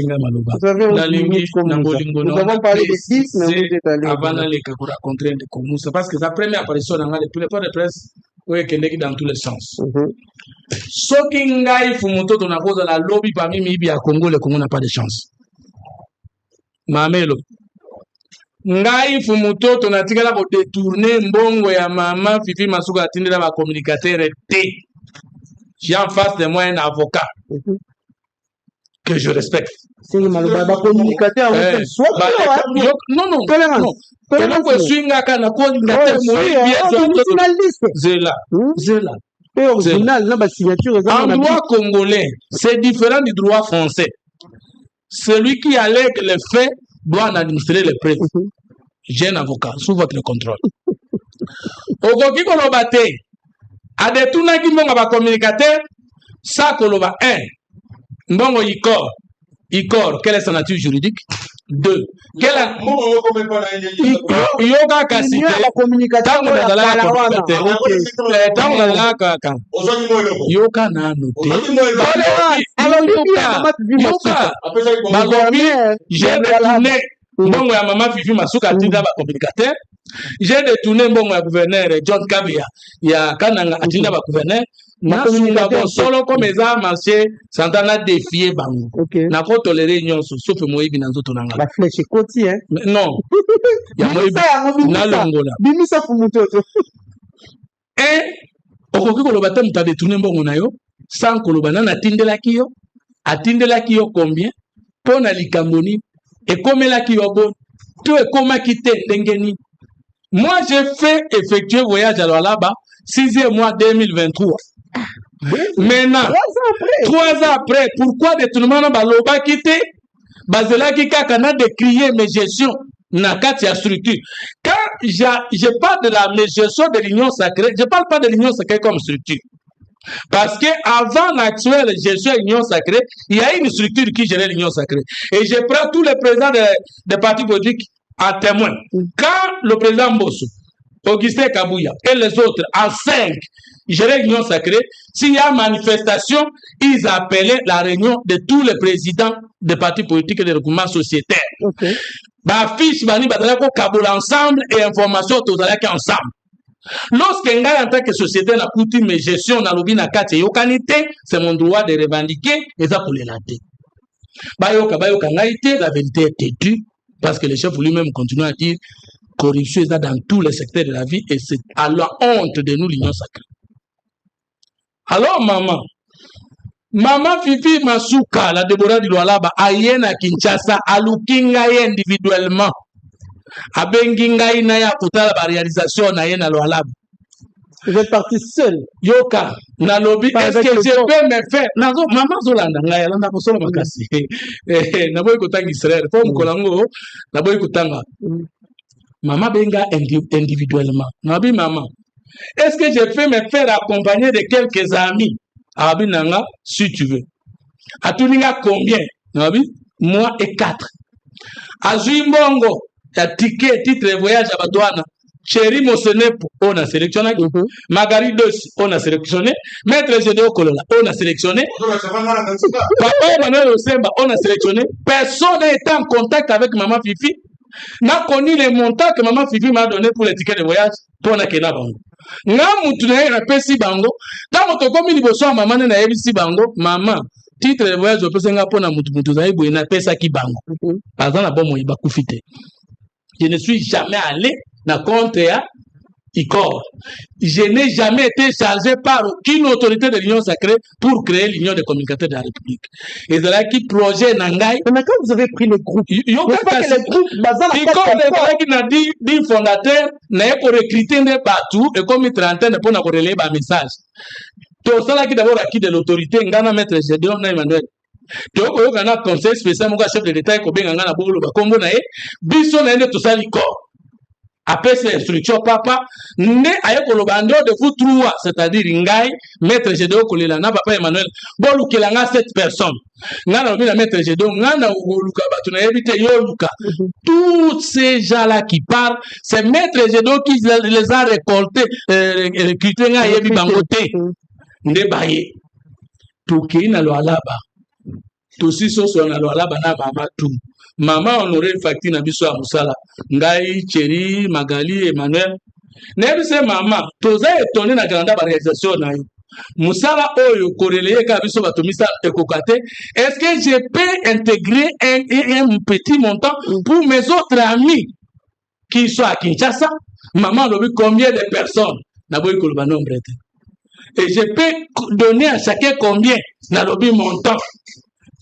avons parlé de 10, mais vous êtes allé. Avant d'aller rencontrer de Komoussa, parce que sa première apparition dans les points de presse, oui, qu'elle est dans tous les sens. Ce qui est Fumoto, on a posé la lobby parmi Mibi à Congo, le Congo n'a pas de chance. Mamelo. Ngai Fumoto, on a tiré la détourner Mbongo ya maman Fifi Masuka atteindre la communicateur T. J'ai en face de moi un avocat que je respecte. C'est le communicateur. Non. En droit congolais, c'est différent du droit français. Celui qui allègue les faits doit en administrer les preuves. J'ai un avocat sous votre contrôle. Okoki kolobate, a détourné qui m'ont va communicateur, ça koloba 1. Mbongo Icor, quelle est sa nature juridique? 2. Quelle yoga kasi la communication yoga na noté. J'ai détourné Mbongo ya maman Fifi Masuka atinda ba communicateur. J'ai détourné Mbongo ya gouverneur John Kabia ya Kananga atinda ba gouverneur. Solo comme ça marché Santana défier bango. Na ko tolérer nyonso sauf Moïbi na nzoto nanga. La flèche côté hein. Non. Ya Moïbi na longola. Bimisa fumutoto. Okoki koloba te muta détourner Mbongo na yo sans koloba na atindelaki yo combien pona likamboni et komelaki yo bon to ekomaki te ndengeni. Moi j'ai fait effectuer voyage à là-bas 6e mois 2023. Maintenant, 3 ans après, pourquoi détournement na baloba quitté? Bazela qui kakana de crier mes gestions na katia structure. Quand je parle de la gestion de l'union sacrée, je parle pas de l'union sacrée comme structure. Parce que avant l'actuelle gestion de l'union sacrée, il y a une structure qui gérait l'union sacrée. Et je prends tous les présidents des partis politiques à témoin. Quand le président Mbosso, Augustin Kabouya et les autres, en 5, géraient l'union sacrée, s'il y a manifestation, ils appelaient la réunion de tous les présidents des partis politiques et des regroupements sociétaires. Bah, fiche, bani, badalako, kaboula ensemble et information, tozalaki ensemble. Lorsque ngai en tant que société n'a coûté mes gestions na lobi na kati yokanité, c'est mon droit de revendiquer et ça pour les latter. Bayoka ngai te, la vérité est têtue, parce que le chef lui-même continue à dire corruption est dans tous les secteurs de la vie et c'est à la honte de nous l'union sacrée. Alors maman Fifi Masuka, la Déborah du Lualaba, ayena Kinshasa, alukinga individuellement. Abenginga inaya kutala ba réalisation na yena Lualaba. Vous êtes parti seul. Yoka, na lobby, est-ce que je peux me faire? Maman Zolanda, ngaya, landa kosolo makasi. Naboy kutanga Israël, comme Kolango, naboy kutanga. Maman benga individuellement. Nabi maman. Est-ce que je peux me faire accompagner de quelques amis? Abi nanga, si tu veux. Atuninga combien? Nabi, moi et 4. Azui Mbongo, ya ticket, titre de voyage à Badouana. Chéri Mosenepo, on a sélectionné. Margaridos, on a sélectionné. Maître Gédéo Kolola, on a sélectionné. Papa Emmanuel Osemba, on a sélectionné. Personne n'était en contact avec maman Fifi. N'a connu les montants que maman Fifi m'a donné pour les tickets de voyage pour na kena bango. Nga mutu na yena pesi bango. Tant moto komi liboso maman na yebisi bango, maman titre de voyage opesa nga pona mutu za yebo na pesa ki bango. Par exemple la bon mo iba kufite. Je ne suis jamais allé na compte ya ICOR. Je n'ai jamais été chargé par aucune autorité de l'Union sacrée pour créer l'Union des communicateurs de la République. Et c'est là qui projet Nangai. Mais quand vous avez pris le groupe, il n'y a pas que le groupe, qui n'a dit fondateur, n'a pas recruté des partout et comme il trentaine pour nous relayer un message. Tout ça qui d'abord acquis de l'autorité, Ngana maître Gédéon Emmanuel. Donc, on a un conseil spécial, mon chef de l'État, qui a un bolo, Congo, Bisson, tout ça, l'ICOR. Après ces instructions, papa, ne aye kolobando de vous trois, c'est-à-dire Ngai, maître Gédéon Kolelana, papa Emmanuel, bolu kelanga 7 personnes. Ngana obi na maître Gédéon, ngana ugoluka batuna ebite yoluka. Tous ces gens-là qui parlent, c'est maître Gédéon qui les a récoltés, recrutés nga yebi bangote. Nde baye. Tuki na lo alaba. Tosi soso na lo alaba na mama tu. Maman honoré facture na biso ya musala. Ngai, Chéri, Magali, Emmanuel. Nebise maman, toza étonné na grande réalisation na yo. Musala oyo koreleye ka biso batomisa ekokate. Est-ce que je peux intégrer un petit montant pour mes autres amis qui sont à Kinshasa? Maman lobi combien de personnes? Na boy koloba nombre. Et je peux donner à chacun combien? Na lobi montant.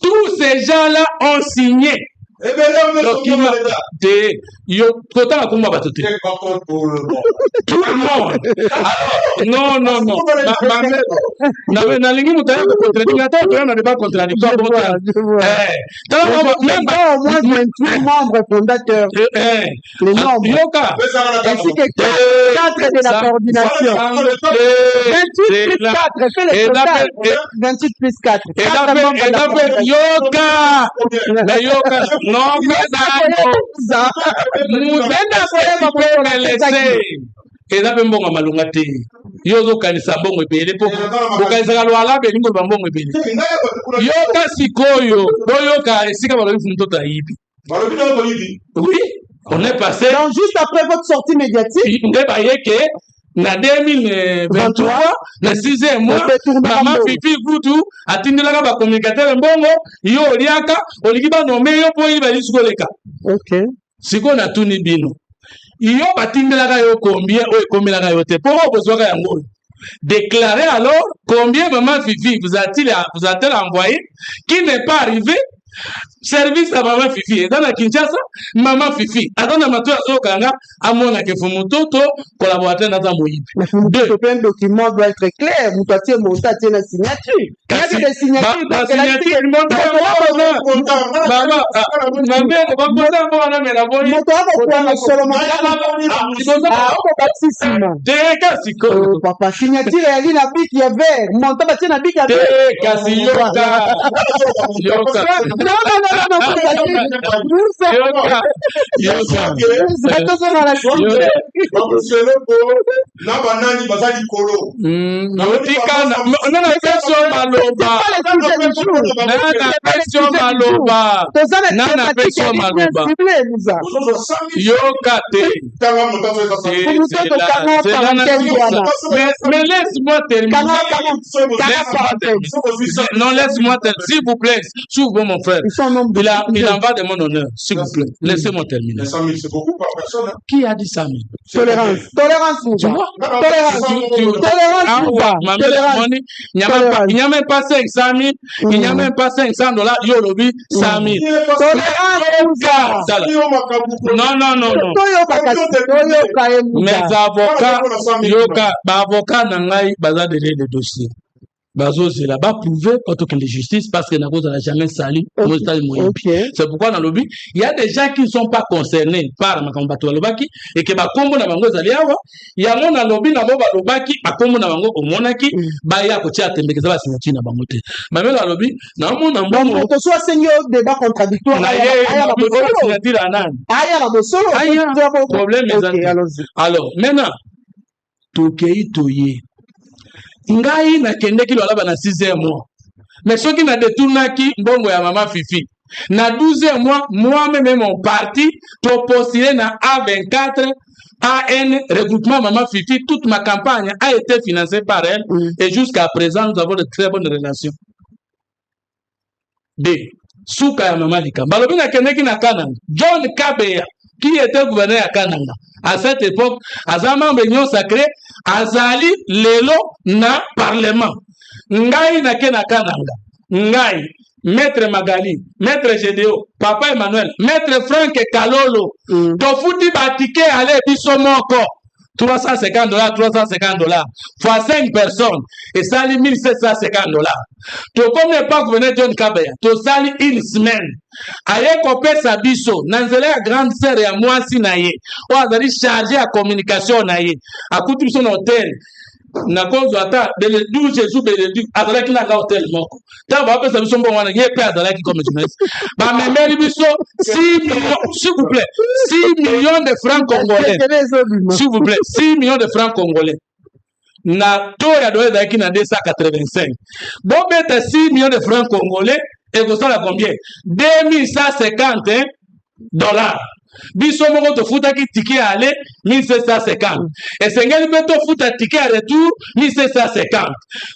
Tous ces gens-là ont signé. Eh bien, là, on est yo kota na kumba batote tout le monde non na lingi mutaya ko contradictoire to na débat contradictoire même pas au moins 28 membres fondateurs les membres yoka ainsi que 4 de la coordination 28 plus 4 fait le total 28 plus 4 yoka non eza pe mbongo malunga te yo zokanisa mbongo ebele po bokanisaka lwala be ningo mbongo ebele yoka sikoyo boyoka esika balobi mtoto ayibi oui on est passé donc juste après votre sortie médiatique nde bayeke na 2023 na 6e mois mama Fifi Kutu atindelaka ba communicateur mbongo yo oliaka oliki ba nomé yo po yiba lisukoleka OK siko na tuni bino yo batindelaka yo combien o ekomelaka yo te pour bozwaka yango déclarer alors combien maman Fifi vous a-t-elle envoyé qui n'est pas arrivé. Service à maman Fifi. Dans la Kinshasa, maman Fifi. Attends, na matou aso kanga, amona ke fumutoto, collaborateur na tamboyi. Le document doit être clair. Vous passez mon statut de signature. Il y a des signatures. La signature, maman, ma mère, on va poser un peu à la mère. Papa, signature, elle est la bique, il y avait. Mon tabac, il y a la bique, il y avait. Mais laisse-moi terminer. Non, laisse-moi terminer, s'il vous plaît. S'ouvre mon frère. Il en va de mon honneur, s'il vous plaît. Laissez-moi terminer. 100 000, c'est beaucoup par personne. Hein? Qui a dit 100 000? Tolérance. Tu vois? Tolérance. Il n'y a même pas 500 000. Il n'y a même pas $500. Yolobi, 100 000. Non. Mes avocats, avocat n'angai baza de le dossier. Bazo c'est là-bas prouvé contre que la justice parce que la cause n'a jamais sali. C'est pourquoi dans le lobby, il y a des gens qui ne sont pas concernés par ma combattu lobaki et que ba kombo na bango zaliawa, il y a mon lobby na bo ba lobaki a kombo na bango omonaki ba ya ko tia tembekeza ba signature na bango te. Ma même la lobby na mon na bon que soit seigneur débat contradictoire aya ba signature anan. Aya ba solo. Problème alors maintenant tokei toye ngai na kendeki lolaba na 6e mois mais ceux qui na détournaki mbongo ya maman Fifi na 12e mois moi-même mon parti to postuler na A24 AN regroupement maman Fifi. Toute ma campagne a été financée par elle et jusqu'à présent nous avons de très bonnes relations. Souka ya maman Lika balobi na kendeki na Canaan John Kabeya qui était gouverneur à Kananga. À cette époque, Azama Beignon Sacré, Azali Lelo na Parlement. Ngai na Kena Kananga. Ngai, Maître Magali, Maître Gédéo, Papa Emmanuel, Maître Franck Kalolo. Tofuti Batike allez Bisomoko. $350, $350 fois 5 personnes et ça lit $1750. To comme l'époque venait John Kabaya, to sali une semaine. Aye kopé sa biso, nanzele a grande sœur et à moi si naye. O azali chargé à communication naye. A coutu son hôtel. Na cause ata de le 12 jours de le azala ki na ka hôtel moko. Ta ba pe sa biso mbon wana ye pe azala ki comme journaliste. Ba memeli biso 6 millions, s'il vous plaît, 6 millions de francs congolais. S'il vous plaît, 6 millions de francs congolais. Na to ya doye zaki na 285. Bon bête 6 millions de francs congolais et vous savez combien? 2150 dollars. Biso moko to futa ki ticket aller 1750 et sengeli beto futa ticket à retour 1750.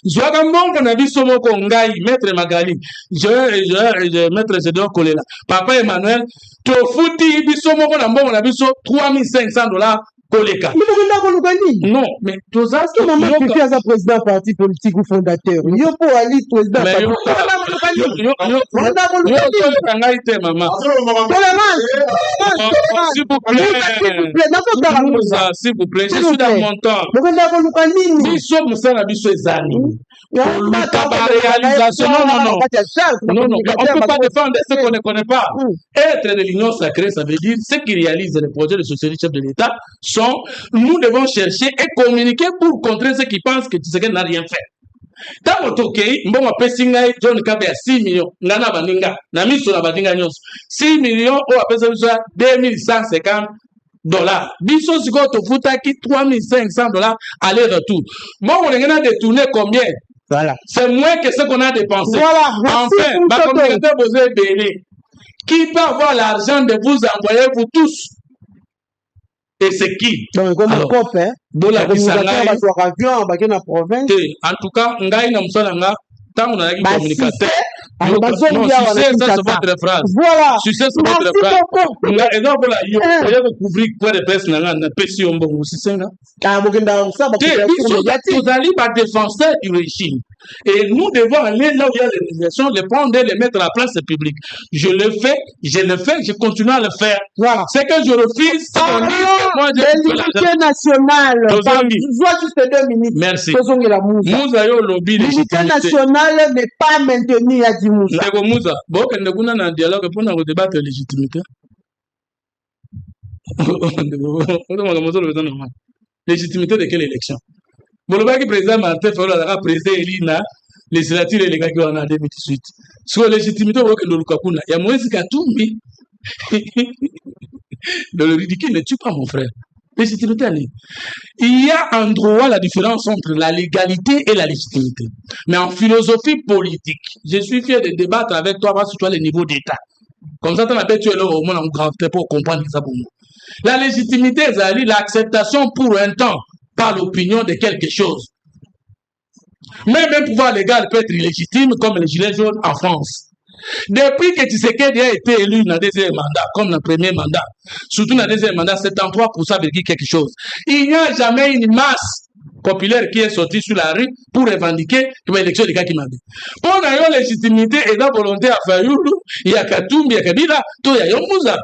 Zwaka mbongo na biso moko ngai maître Magali je maître Gédéon Kolela Papa Emmanuel to futi biso moko na mbongo na biso $3500 koleka. Non, mais tout ça c'est maman qui fait un président parti politique ou fondateur. Yo pour aller président. Mais yo maman. S'il vous plaît, je suis dans mon temps. Nous sommes ça la biso ezali. Réalisation. Non, on ne peut pas défendre ce qu'on ne connaît pas. Être de l'union sacrée, ça veut dire ceux qui réalisent les projets de société chef de l'État sont, nous devons chercher et communiquer pour contrer ceux qui pensent que Tshisekedi n'a rien fait. Tant que mbongo pesinga John Kabea 6 millions ngana baninga na miso na baninga nyonso 6 millions o apesa biso $2150. Biso siko to futaki $3500 aller retour. Moi on a détourné combien? Voilà. C'est moins que ce qu'on a dépensé. Voilà. Enfin, ma communauté vous est bénie. Qui peut avoir l'argent de vous envoyer vous tous? Et c'est qui? Donc, comme un copain, Bola Kisanga. En tout cas, Ngai Namsananga, tant on a une communicateur. Non, c'est votre phrase. Voilà. C'est votre phrase. Et donc, voilà, il y a couvrir quoi de personnes dans la pression. C'est ça. Vous allez par défenseur du régime. Et nous devons aller là où il y a les réalisations, les prendre et les mettre à la place publique. Je le fais, je continue à le faire. Voilà. C'est que je refuse. L'unité nationale. Je vois juste 2 minutes. Merci. L'unité nationale n'est pas maintenue à Dimouza. C'est comme Moussa. Bon, on a un dialogue pour nous débattre de légitimité. Légitimité de quelle élection? Bon, le président Martin Fayulu a président Elina, législature et les gars qui ont en 2018. Sur la légitimité, il y a Moïse Katumbi. Le ridicule ne tue pas mon frère. Légitimité, il y a en droit la différence entre la légalité et la légitimité. Mais en philosophie politique, je suis fier de débattre avec toi sur toi le niveau d'État. Comme ça, tu as tu es là au moins en gravité pour comprendre ça pour moi. La légitimité, c'est l'acceptation pour un temps par l'opinion de quelque chose. Même un pouvoir légal peut être illégitime comme les gilets jaunes en France. Depuis que Tshisekedi a été élu dans le deuxième mandat, comme dans le premier mandat, surtout dans le deuxième mandat, 73% veut dire quelque chose. Il n'y a jamais une masse populaire qui est sortie sur la rue pour revendiquer l'élection des gars qui m'a dit. Pour la légitimité et la volonté à Fayulu, il y a Katumbi, il y a Kabila, il y a Yomouza.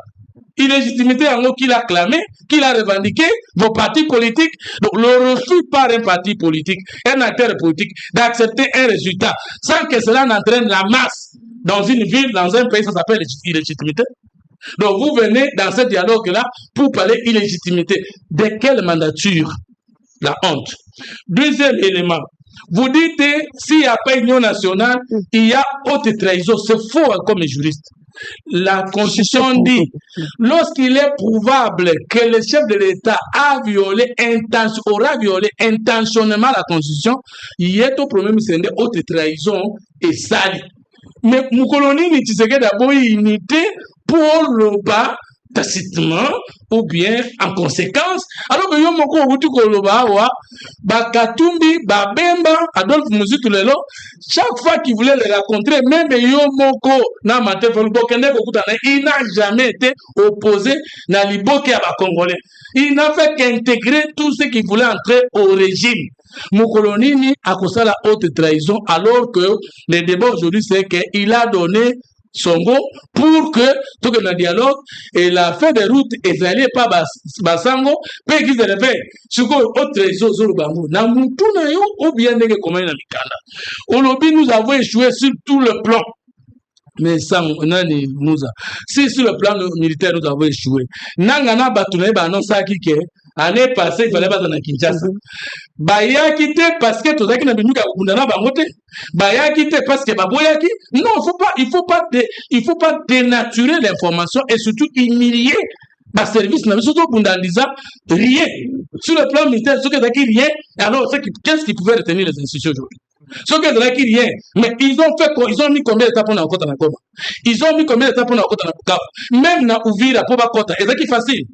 Illégitimité en qui l'a clamé, qui l'a revendiqué, vos partis politiques. Donc, le refus par un parti politique, un acteur politique, d'accepter un résultat, sans que cela n'entraîne la masse dans une ville, dans un pays, ça s'appelle illégitimité. Donc, vous venez dans ce dialogue-là pour parler illégitimité. De quelle mandature? La honte. Deuxième élément. Vous dites, s'il n'y a pas union nationale, il y a haute trahison. C'est faux comme juriste. La Constitution dit, lorsqu'il est prouvable que le chef de l'État aura violé intentionnellement la Constitution, il est au premier ministre haute trahison et sali. Mais nous colonies n'utilisons d'abord une unité pour le bas tacitement ou bien en conséquence alors que yo moko okuti koloba awa bakatumbi babemba Adolphe Muzitu lelo chaque fois qu'il voulait le rencontrer même yo moko na matefelu bokende kokutana il n'a jamais été opposé na liboke ya Congolais. Il n'a fait qu'intégrer tout ce qui voulait entrer au régime. Moukolonini a causé la haute trahison alors que le débat aujourd'hui c'est qu'il a donné son go pour que tout le dialogue et la fin des routes israéliennes pas basango pe qu'ils se réveillent sur autre trahison sur le bango na mutu na yo ou bien nege comment na mikanda olobi nous avons échoué sur tout le plan. Mais ça, si sur le plan militaire, nous avons échoué. Nangana Batouné, annonce qui est année passée, il fallait pas dans Kinshasa. Baya quitté parce que tout ça qui n'a pas de bangote. Baya quitté parce que Baboyaki. Non, il faut pas dénaturer l'information et surtout humilier le service. Surtout pour rien. Sur le plan militaire, ce qui est rien. Alors, qu'est-ce qui pouvait retenir les institutions aujourd'hui? Ce que c'est rien, mais ils ont mis combien d'étapes pour la côte en Goma? Ils ont mis combien d'étapes pour la côte en Bukavu? Même na Ouvira pour la côte, et c'est facile.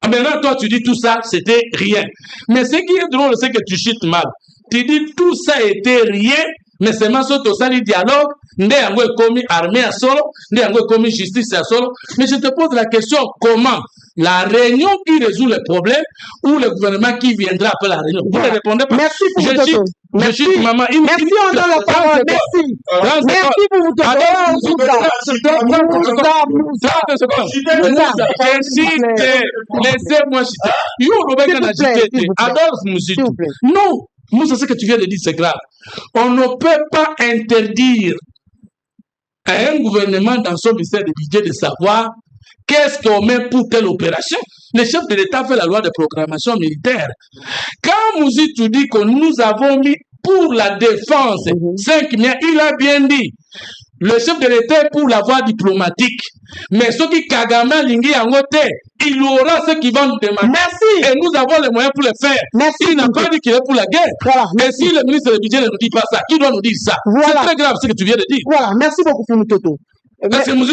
Maintenant, toi, tu dis tout ça, c'était rien. Mais ce qui est drôle, c'est que tu chites mal. Tu dis tout ça était rien, mais c'est ma sorte de dialogue. Ndé yango commis armée à solo, ndé yango commis justice à solo. Mais je te pose la question, comment la réunion qui résout les problèmes ou le gouvernement qui viendra après la réunion? Vous ne répondez pas. Merci pour votre tour. Merci, maman. Merci, on donne la parole. Merci. Merci pour votre laissez-moi citer. Adolphe Muzitu. Non. Moussa, ce que tu viens de dire, c'est grave. On ne peut pas interdire à un gouvernement dans son ministère de budget de savoir qu'est-ce qu'on met pour telle opération. Le chef de l'État fait la loi de programmation militaire. Quand Muzitu dit que nous avons mis pour la défense 5 milliards, il a bien dit. Le chef de l'État est pour la voie diplomatique. Mais ce qui Kagame Lingi Angote, il aura ce qui va nous demander. Merci. Et nous avons les moyens pour le faire. Merci. Il n'a pas dit qu'il est pour la guerre. Voilà. Mais si le ministre du budget ne nous dit pas ça, qui doit nous dire ça? Voilà. C'est très grave ce que tu viens de dire. Voilà. Merci beaucoup, Fumutoto. Est-ce que nous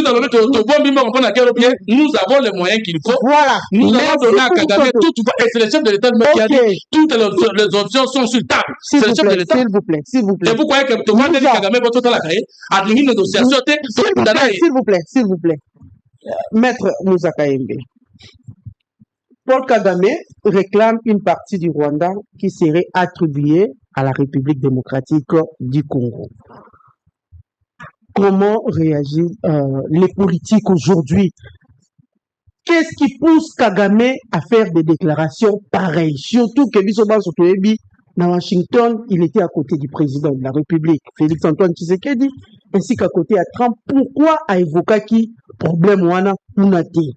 avons les moyens qu'il faut. Voilà. Nous avons donné à Kagame tout, et c'est le chef de l'État qui a dit toutes les options sont sur table. C'est le chef de l'État. S'il vous plaît, s'il vous plaît. Et vous croyez que tout le monde dit Kagame va tout à la cahier, à une négociation, s'il vous plaît. Maître Moussa Kayembe. Paul Kagame réclame une partie du Rwanda qui serait attribuée à la République démocratique du Congo. Comment réagissent les politiques aujourd'hui? Qu'est-ce qui pousse Kagame à faire des déclarations pareilles? Surtout que Bisoban Sotoyebi, dans Washington, il était à côté du président de la République, Félix Antoine Tshisekedi, ainsi qu'à côté à Trump. Pourquoi a évoqué qui problème wana unati?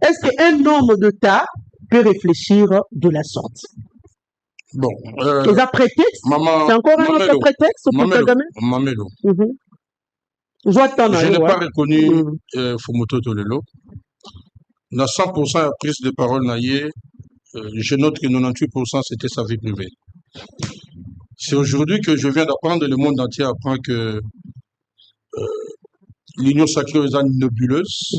Est-ce qu'un homme d'État peut réfléchir de la sorte? Bon. C'est un prétexte? C'est encore un autre prétexte pour Kagame? Mamelo. Je n'ai pas reconnu Fumutoto Lelo. Dans 100% la prise de parole naïe, je note que 98% c'était sa vie privée. C'est aujourd'hui que je viens d'apprendre, le monde entier apprend que l'union sacrée est une nébuleuse.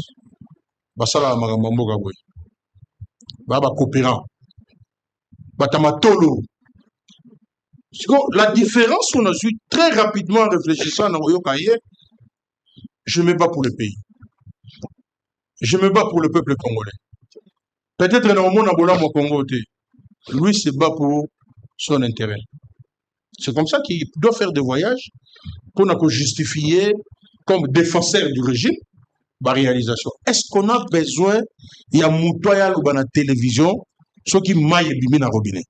Basala Magambo Gabwe. Baba coopérant. Batamatolo. La différence, on a su très rapidement en réfléchissant dans Oyokaye. Je me bats pour le pays. Je me bats pour le peuple congolais. Peut-être dans le monde au Congo, lui se bat pour son intérêt. C'est comme ça qu'il doit faire des voyages pour nous justifier comme défenseur du régime la réalisation. Est-ce qu'on a besoin il y a Moutoya ou la télévision ce qui maille bimi na robinet?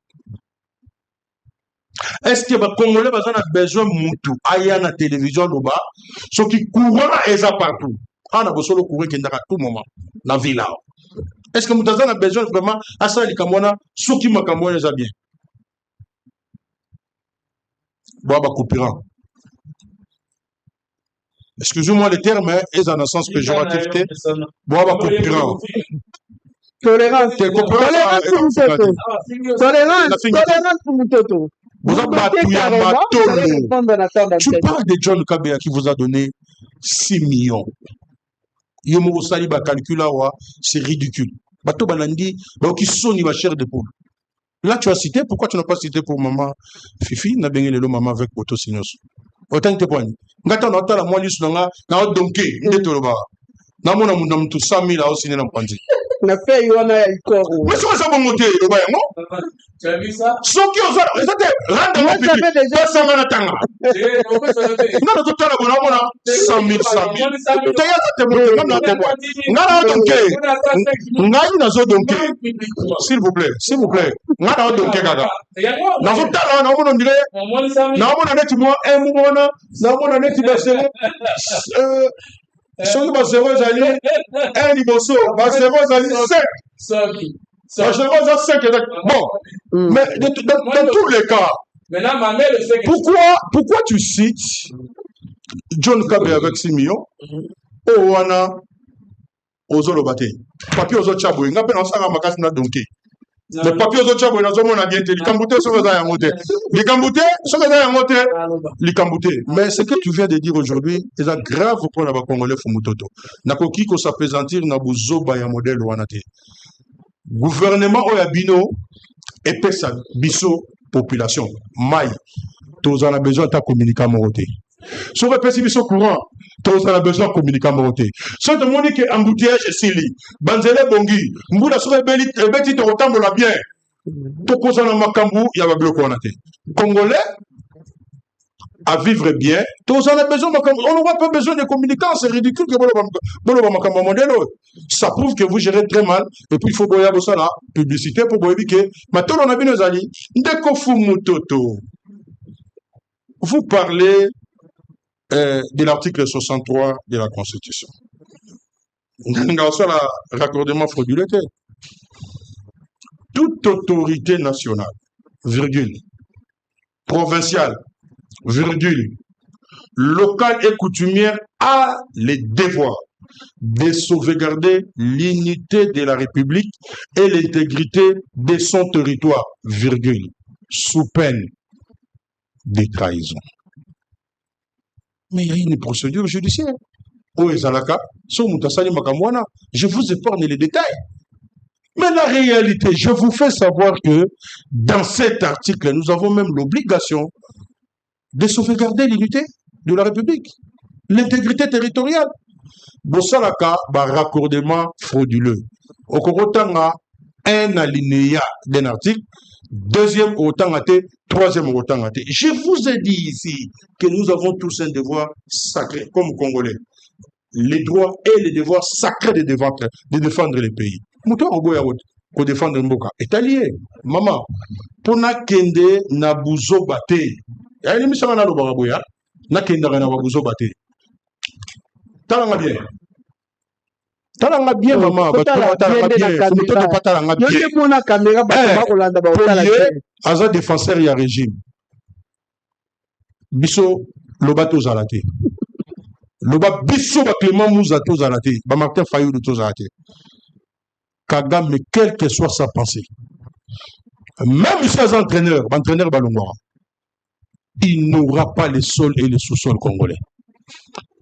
Est-ce que les Congolais ont besoin de Moutou aya na télévision loba ce qui courant est partout? On a besoin de courir à tout moment la ville là. Est-ce que Moutaza a besoin vraiment à ça les Kamwana ce qui m'a Kamwana les a bien? Boaba coupérant. Excusez-moi le terme, est en un sens péjoratif. Boaba coupérant. Tolérance. Tolérance pour Moutoto. Tu parles de John Kabila qui vous a donné 6 millions. C'est ridicule. Bato Balandi, donc ils sont ni chair de poule. Là, tu as cité, pourquoi tu n'as pas cité pour maman Fifi, n'a bien le maman avec Boto Signos. Autant que point. Ngata na tala moi lisu nga na donké ndeto ba. Na mona mundam tu 100 000 aussi na mpanzi. Na fait yona ya ikoro. Mais ça va monter le ba yango. Tu as vu ça? Soki oza, c'était rendre public. Pas ça na tanga. Non, tout tala bona mona 100 000 100 000. Taya te monter comme na te bois. Ngala donké. Ngai na zo donké. S'il vous plaît, s'il vous plaît. Ngala donké gaga. Na zo tala na mona ndire. Na mona neti moi un mona na mona neti basere. Soki basere zali un liboso, basere zali 5. Bon, mais dans tous les cas, pourquoi tu cites John Kabe avec 6 millions, Owana, Ozolobate, papier aux autres chaboués, n'a pas d'ensemble à ma casse n'a donc. Les papiers aux autres chaboués, n'a pas bien été, les camboutés sont à monter. Les camboutés sont à monter. Les camboutés. Mais ce que tu viens de dire aujourd'hui, c'est grave pour la Congolais Fumutoto. N'a pas qui s'appesantir n'a bouzo baya modèle Wanate. Gouvernement Oyabino et pesa biso population mai tous en a besoin de communiquer moroté sur le biso courant tous en a besoin de communiquer moroté so de moni que embouteillage sili banzele bongi mbula sur beti to tambola bien to kozana makambu ya ba bloko onate congolais à vivre bien, tous en a besoin, on n'aura pas besoin de communicants, c'est ridicule que ça prouve que vous gérez très mal, et puis il faut boire ça la publicité pour boire que maintenant on a vu nos alliés. Vous parlez de l'article 63 de la Constitution. On a raccordement frauduleux. Toute autorité nationale, virgule, provinciale, virgule, locale et coutumière a le devoir de sauvegarder l'unité de la République et l'intégrité de son territoire, virgule, sous peine de trahison. Mais il y a une procédure judiciaire. Je vous épargne les détails. Mais la réalité, je vous fais savoir que dans cet article, nous avons même l'obligation de sauvegarder l'unité de la République, l'intégrité territoriale. Bosalaka, raccordement frauduleux. Au Korotanga, un alinéa d'un article, deuxième Korotangate, troisième Korotangate. Je vous ai dit ici que nous avons tous un devoir sacré, comme Congolais. Les droits et les devoirs sacrés de défendre les pays. Mouton pour défendre Mboka est allié. Maman, pour na kende na buzo bate. Ya ni misanga na loba boya. Na kende na buzo bate. Talanga bien. Talanga bien maman, talanga bien. Mouton de patalanga bien. Yo mona caméra ba kolanda ba otala. Aza défenseur ya régime. Biso lobato zalate. Loba biso ba Clément Mouza to zalate. Ba Martin Fayou to zalate. Kagame, quelle que soit sa pensée, même ses entraîneurs Balongora, il n'aura pas les sols et les sous-sols congolais.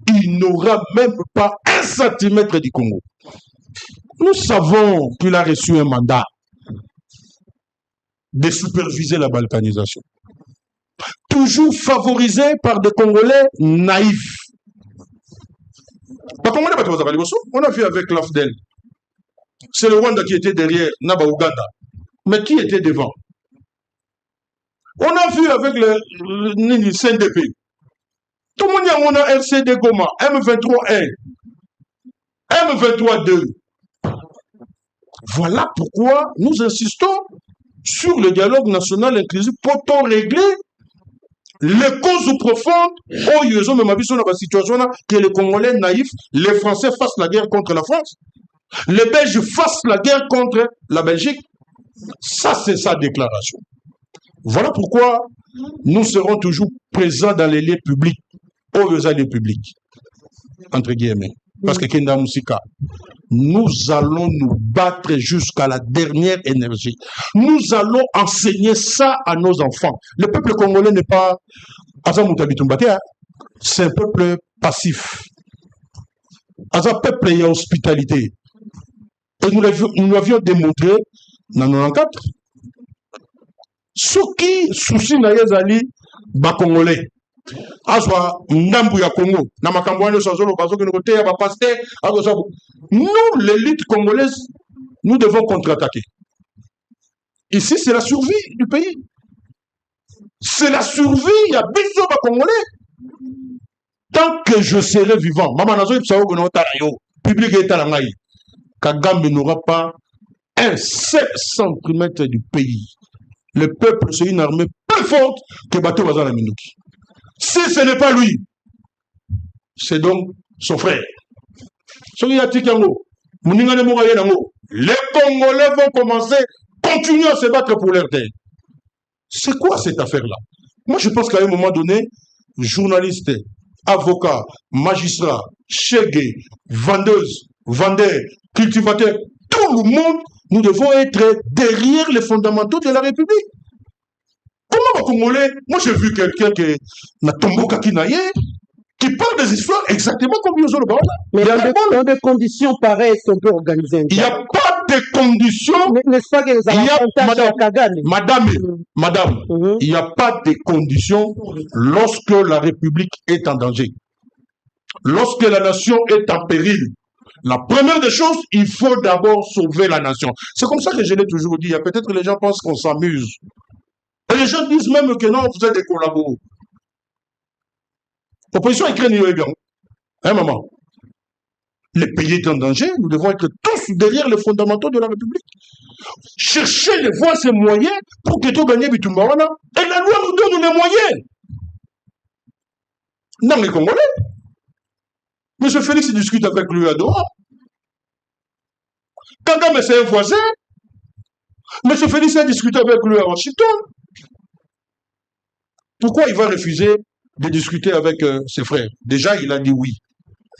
Il n'aura même pas 1 centimètre du Congo. Nous savons qu'il a reçu un mandat de superviser la balkanisation. Toujours favorisé par des Congolais naïfs. On a vu avec l'AFDEL. C'est le Rwanda qui était derrière Naba Ouganda. Mais qui était devant? On a vu avec le CNDP. Tout le monde a RCD Goma, M23-1, M23-2. Voilà pourquoi nous insistons sur le dialogue national inclusif pour régler les causes profondes où ils ont même dans la situation que les Congolais naïfs, les Français fassent la guerre contre la France. Les Belges fassent la guerre contre la Belgique. Ça, c'est sa déclaration. Voilà pourquoi nous serons toujours présents dans les lieux publics, aux lieux publics, entre guillemets. Parce que Kenda Moussika, nous allons nous battre jusqu'à la dernière énergie. Nous allons enseigner ça à nos enfants. Le peuple congolais n'est pas... C'est un peuple passif. C'est un peuple qui a hospitalité. Et nous l'avions démontré dans 94. Soki souci na yezali ba Congolais. Azwa ndambu ya Congo na makambo wana sozolo bazoki ngote ya ba pasteur azwa. Nous l'élite congolaise, nous devons contre-attaquer. Ici c'est la survie du pays. C'est la survie, il y a besoin de Congolais. Tant que je serai vivant, maman nazo ipsao gono tarayo, public etalangai. Kagame n'aura pas un seul centimètre du pays. Le peuple, c'est une armée plus forte que Bato Bazana Minouki. Si ce n'est pas lui, c'est donc son frère. Les Congolais vont commencer, continuer à se battre pour leur terre. C'est quoi cette affaire-là? Moi, je pense qu'à un moment donné, journalistes, avocats, magistrats, chégués, vendeuses, vendeurs, cultivateurs, tout le monde, nous devons être derrière les fondamentaux de la République. Comment les Congolais, moi j'ai vu quelqu'un qui n'a tombé qui parle des histoires exactement comme ils ont le bord. Mais dans des conditions pareilles, est-ce qu'on peut organiser? Il n'y a pas de conditions. N'est-ce pas que vous avez Madame, il n'y a pas de conditions lorsque la République est en danger. Lorsque la nation est en péril. La première des choses, il faut d'abord sauver la nation. C'est comme ça que je l'ai toujours dit. Il y a peut-être que les gens pensent qu'on s'amuse. Et les gens disent même que non, vous êtes des collaborateurs. L'opposition est créée, hein, maman? Le pays est en danger, nous devons être tous derrière les fondamentaux de la République. Chercher les voies, ces moyens pour que tout gagne Bitumbawana. Et la loi nous donne les moyens. Non, les Congolais. M. Félix discute avec lui à Doha. Kagame, c'est un voisin. M. Félix a discuté avec lui à Washington. Pourquoi il va refuser de discuter avec ses frères? Déjà, il a dit oui.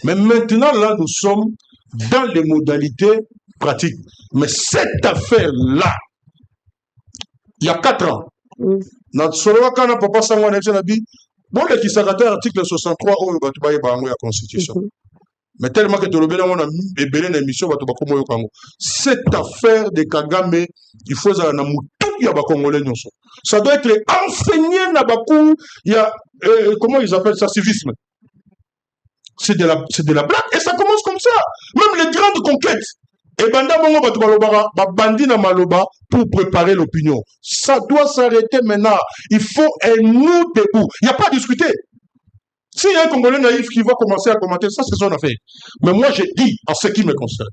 Mais maintenant, là, nous sommes dans les modalités pratiques. Mais cette affaire-là, il y a 4 ans, bon, le Kisagata, article 63, on va la Constitution. Mais tellement que on a mis une émission, cette affaire de Kagame, il faut que ça doit être enseigné dans Bakou. Il y a, comment ils appellent ça, civisme. C'est de la blague. Et ça commence comme ça. Même les grandes conquêtes. Et bandi na maloba pour préparer l'opinion. Ça doit s'arrêter maintenant. Il faut un nous debout. Il n'y a pas à discuter. S'il y a un Congolais naïf qui va commencer à commenter, ça c'est son affaire. Mais moi j'ai dit, en ce qui me concerne,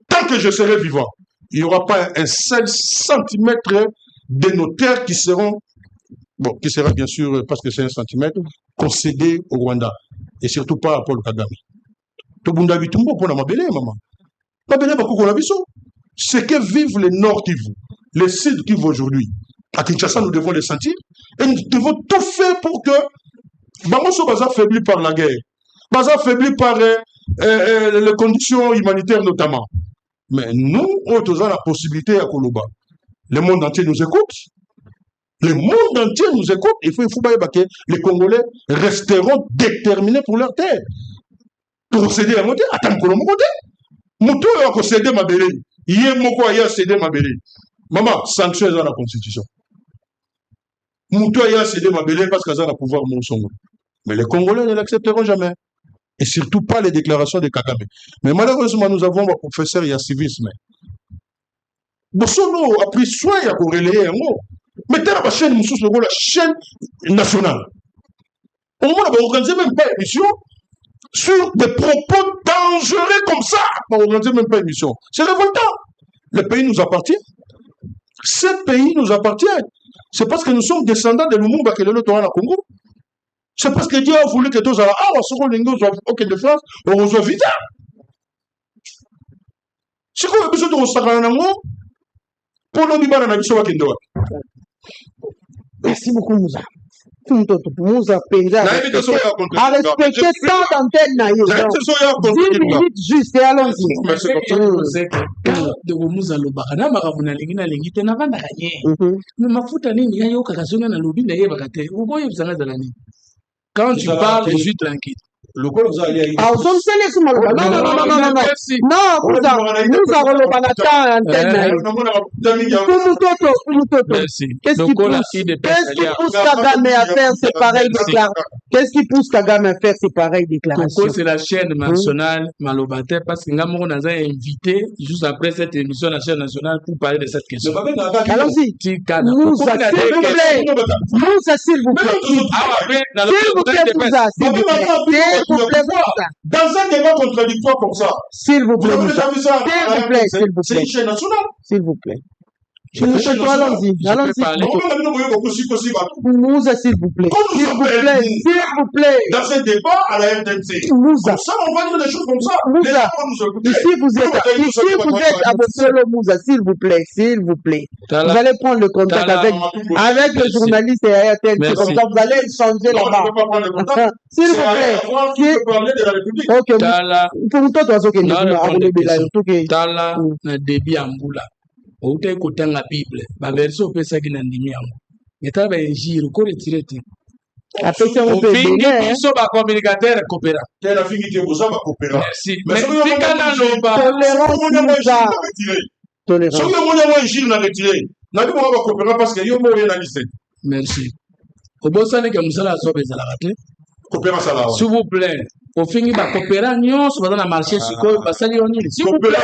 tant que je serai vivant, il n'y aura pas un seul centimètre de nos terres qui seront, bon, qui sera bien sûr, parce que c'est un centimètre, concédé au Rwanda. Et surtout pas à Paul Kagame. Tobunda Bitumbo pour la mabélé, maman. Mabélé, ce que vivent les Nord Kivu, les Sud Kivu aujourd'hui, à Kinshasa, nous devons les sentir. Et nous devons tout faire pour que Bamoso Baza affaibli par la guerre, Baza affaibli par les conditions humanitaires notamment. Mais nous, on a la possibilité à Koloba. Le monde entier nous écoute. Le monde entier nous écoute. Il faut que les Congolais resteront déterminés pour leur terre. Procéder à monter, attends que l'on monte. Moutou a cédé ma belle. Hier, Moko a cédé ma belle. Maman, sanctuaire dans la Constitution. Moutou a cédé ma belle parce qu'ils ont le pouvoir monsongo. Mais les Congolais ne l'accepteront jamais. Et surtout pas les déclarations de Kagame. Mais malheureusement, nous avons un professeur, il y a civisme. Bossono a pris soin à relayer un mot. Mais t'as la chaîne, la chaîne nationale. Au moment où on n'organise même pas émission sur des propos dangereux comme ça. On n'organise même pas émission. C'est révoltant. Le pays nous appartient. Ce pays nous appartient. C'est parce que nous sommes descendants de Lumumba que le Torah à Congo. C'est parce que Dieu a voulu que tous à la on se rend OK de France, on reçoit vite. C'est quoi le besoin de Rosaranango pour le Bibara na biso bakendo. Merci beaucoup Moussa. Moussa Penza a respecté tant d'antennes na yo. 10 minutes juste et allons-y. Merci de Moussa Lobakana makamuna lingi na lingi te na vanda kanye. Mais mafuta nini yayo kakasonga na lobi na ye bakate. Uboye bizanga zalani. Quand tu parles, je suis tranquille. Le col vous allez ah on s'en sait les non nous avons le banatin antenne qu'est-ce qui pousse Kagame à faire ces pareilles déclarations? Qu'est-ce qui pousse Kagame à faire ces pareilles déclarations? C'est la chaîne nationale Malobate parce que nous avons invité juste après cette émission la chaîne nationale pour parler de cette question. Allons-y. S'il vous plaît. Moussa, s'il vous plaît. Dans un débat contradictoire comme ça. S'il vous plaît. C'est une chaîne nationale. S'il vous plaît. Allons-y. Moussa, s'il vous plaît. S'il vous plaît. Dans ce débat à la RTNC. Moussa. Ça, on va dire des choses comme ça. Moussa. Ici, vous êtes à votre Moussa, s'il vous plaît. Vous allez prendre le contact avec le journaliste et à RTNC. Comme ça, vous allez changer là-bas. S'il vous plaît. Ok. Pour toi, tu as ce que Tala, débit en boula. Outé kotanga Bible, ba verso pesa kina ndimi yango. Ngeta ba injiri ko retire te. Apesa on peut bien. So ba communicateur coopéra. Tela fiki te boza ba coopéra. Merci. Mais fika na lomba. Tolérance. So yo mona mo injiri na retire. Na bi mo ba coopéra parce que yo mo rien na liste. Merci. Obosane ke musala so pesa la te. Coopéra sala. S'il vous plaît. Au fin de la coopération, on va marcher sur quoi parce que s'il vous plaît,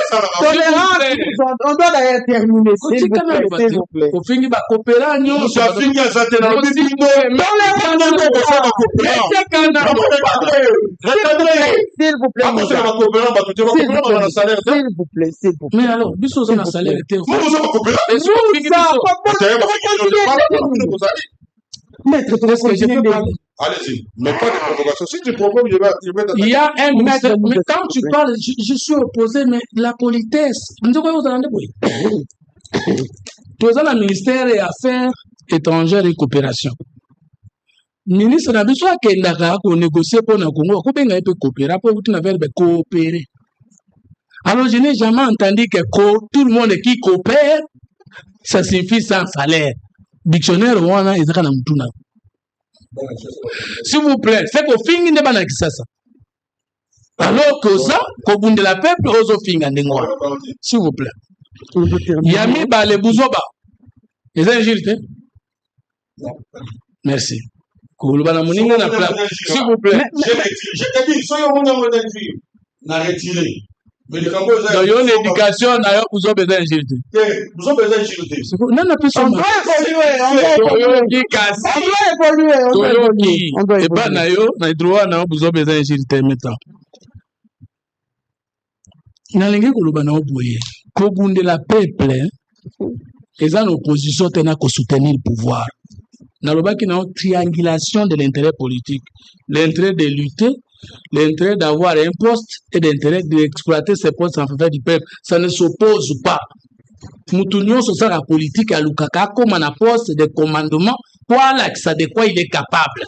on doit d'ailleurs terminer. S'il vous plaît. Au fin de la coopération, ça finit à ça. S'il vous plaît. Mais alors, bisous on a salaire. Maître, tu vas continuer. Allez-y, mais pas de provocation. Si tu provoques, je vais il y a un maître, mais quand tu parles, je suis opposé, mais la politesse. Nous devons vous en débrouiller. Tout ça, le ministère des Affaires étrangères et coopération. Ministre n'a besoin qu'il ait négocié pour le Congo. Comment il peut coopérer? Pour vous n'avez pas coopérer. Alors, je n'ai jamais entendu que tout le monde qui coopère, ça signifie sans salaire. Dictionnaire, on a été dans s'il vous plaît, c'est qu'au fin de la ça. Alors que ça, qu'au bout de la peuple, aux fin s'il vous plaît. Yami ba le bouzoba. Les injiltes. Merci. S'il vous plaît. Je te dis, soyez au monde n'a retiré. Mais le Congo, il y a une éducation, vous avez besoin d'injiltes. Vous avez besoin d'injiltes. Non, non, plus on doit évoluer. Et pas nayo, na droit na vous avez besoin d'injiltes maintenant. Na lingi kuluba na oboye. Ko bunde la peuple, ils ont l'opposition tena ko soutenir le pouvoir. Na lobaki na triangulation de l'intérêt politique, l'intérêt de lutter, l'intérêt d'avoir un poste et l'intérêt d'exploiter ces postes en faveur du peuple. Ça ne s'oppose pas. Moutounion sur la politique à Lukaka comme un poste de commandement, voilà que ça de quoi il est capable.